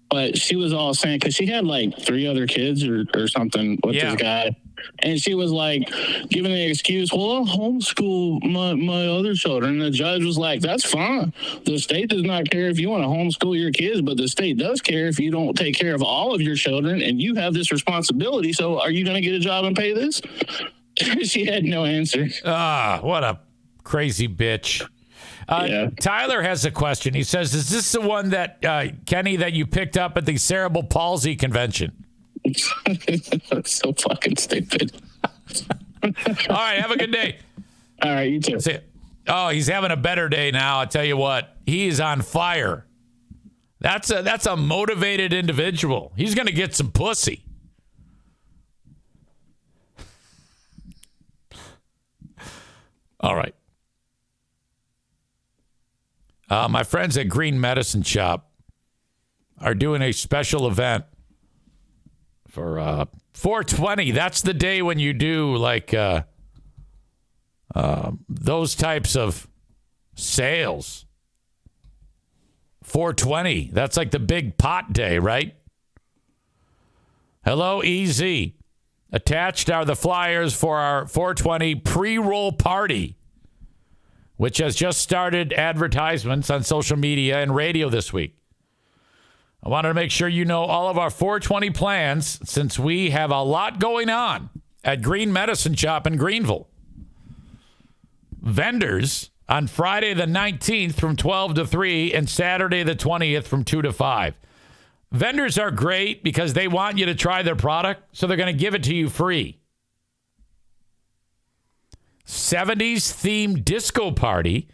but she was all saying, because she had like 3 other kids or something with this guy. And she was like giving the excuse, well, I'll homeschool my other children. And the judge was like, that's fine. The state does not care if you want to homeschool your kids, but the state does care if you don't take care of all of your children, and you have this responsibility. So are you going to get a job and pay this? She had no answer. What a crazy bitch. Tyler has a question. He says, is this the one that, Kenney, that you picked up at the cerebral palsy convention? That's so fucking stupid. All right, have a good day. All right, you too. See it. Oh, he's having a better day now. I tell you what, he is on fire. That's a motivated individual. He's going to get some pussy. All right. My friends at Green Medicine Shop are doing a special event for 420, that's the day when you do like those types of sales. 420, that's like the big pot day, right? Hello, EZ. Attached are the flyers for our 420 pre-roll party, which has just started advertisements on social media and radio this week. I wanted to make sure you know all of our 420 plans since we have a lot going on at Green Medicine Shop in Greenville. Vendors on Friday the 19th from 12 to 3 and Saturday the 20th from 2 to 5. Vendors are great because they want you to try their product, so they're going to give it to you free. 70s themed disco party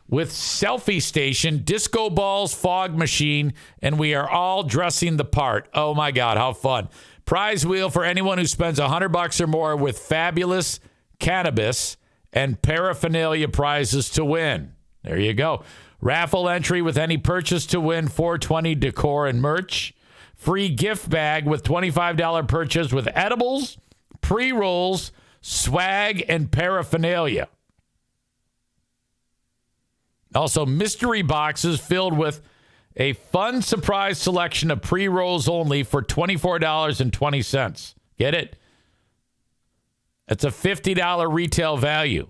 with selfie station, disco balls, fog machine, and we are all dressing the part. Oh my God, how fun. Prize wheel for anyone who spends $100 or more with fabulous cannabis and paraphernalia prizes to win. There you go. Raffle entry with any purchase to win 420 decor and merch. Free gift bag with $25 purchase with edibles, pre-rolls, swag, and paraphernalia. Also, mystery boxes filled with a fun surprise selection of pre-rolls only for $24.20. Get it? It's a $50 retail value.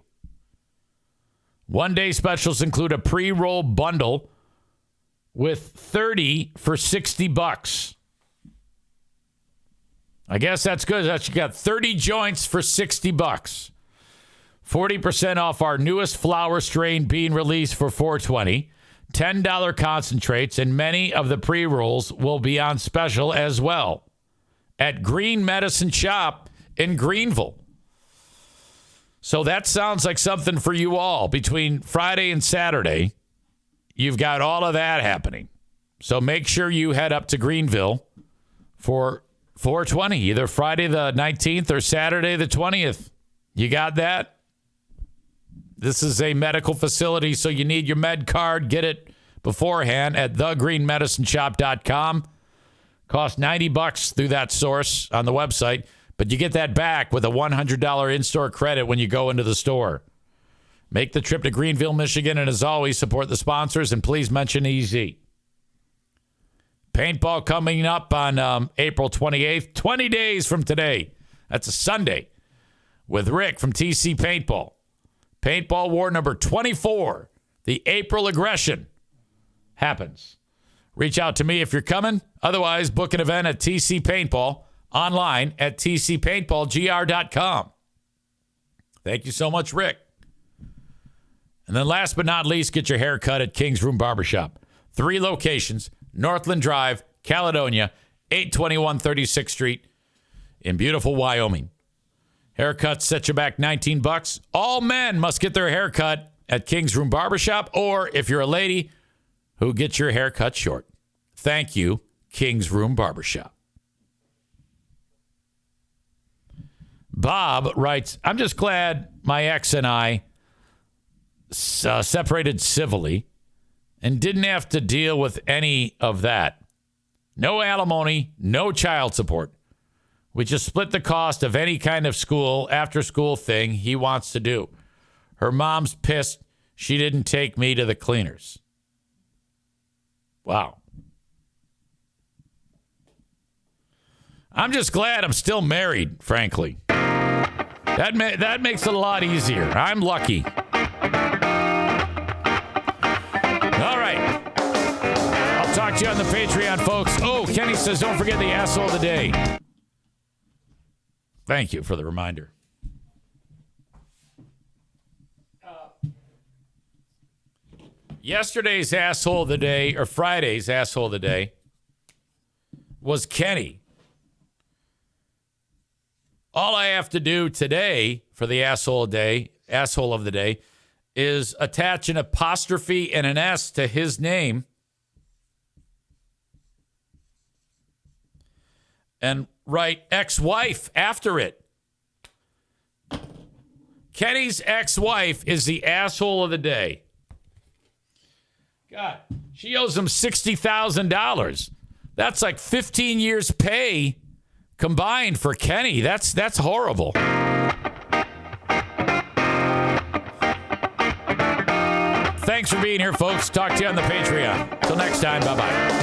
One-day specials include a pre-roll bundle with 30 for $60. I guess that's good. You got 30 joints for $60. 40% off our newest flower strain being released for $420. $10 concentrates, and many of the pre-rolls will be on special as well at Green Medicine Shop in Greenville. So that sounds like something for you all. Between Friday and Saturday, you've got all of that happening. So make sure you head up to Greenville for 420, either Friday the 19th or Saturday the 20th. You got that? This is a medical facility, so you need your med card. Get it beforehand at thegreenmedicineshop.com. Costs $90 through that source on the website, but you get that back with a $100 in-store credit when you go into the store. Make the trip to Greenville, Michigan, and as always, support the sponsors, and please mention EZ. Paintball coming up on April 28th, 20 days from today. That's a Sunday with Rick from TC Paintball. Paintball War number 24, the April aggression, happens. Reach out to me if you're coming. Otherwise, book an event at TC Paintball online at tcpaintballgr.com. Thank you so much, Rick. And then last but not least, get your hair cut at King's Room Barbershop. 3 locations, Northland Drive, Caledonia, 821 36th Street in beautiful Wyoming. Haircuts set you back $19. All men must get their hair cut at King's Room Barbershop, or if you're a lady who gets your hair cut short. Thank you, King's Room Barbershop. Bob writes, I'm just glad my ex and I separated civilly and didn't have to deal with any of that. No alimony, no child support. We just split the cost of any kind of school, after-school thing he wants to do. Her mom's pissed she didn't take me to the cleaners. Wow. I'm just glad I'm still married, frankly. That makes it a lot easier. I'm lucky. All right. I'll talk to you on the Patreon, folks. Oh, Kenney says, don't forget the asshole of the day. Thank you for the reminder. Yesterday's asshole of the day, or Friday's asshole of the day, was Kenney. All I have to do today for the asshole of the day, is attach an apostrophe and an S to his name and write ex-wife after it. Kenny's ex-wife is the asshole of the day. God, she owes him $60,000. That's like 15 years' pay combined for Kenney. That's horrible. Thanks for being here, folks. Talk to you on the Patreon. Till next time, bye-bye.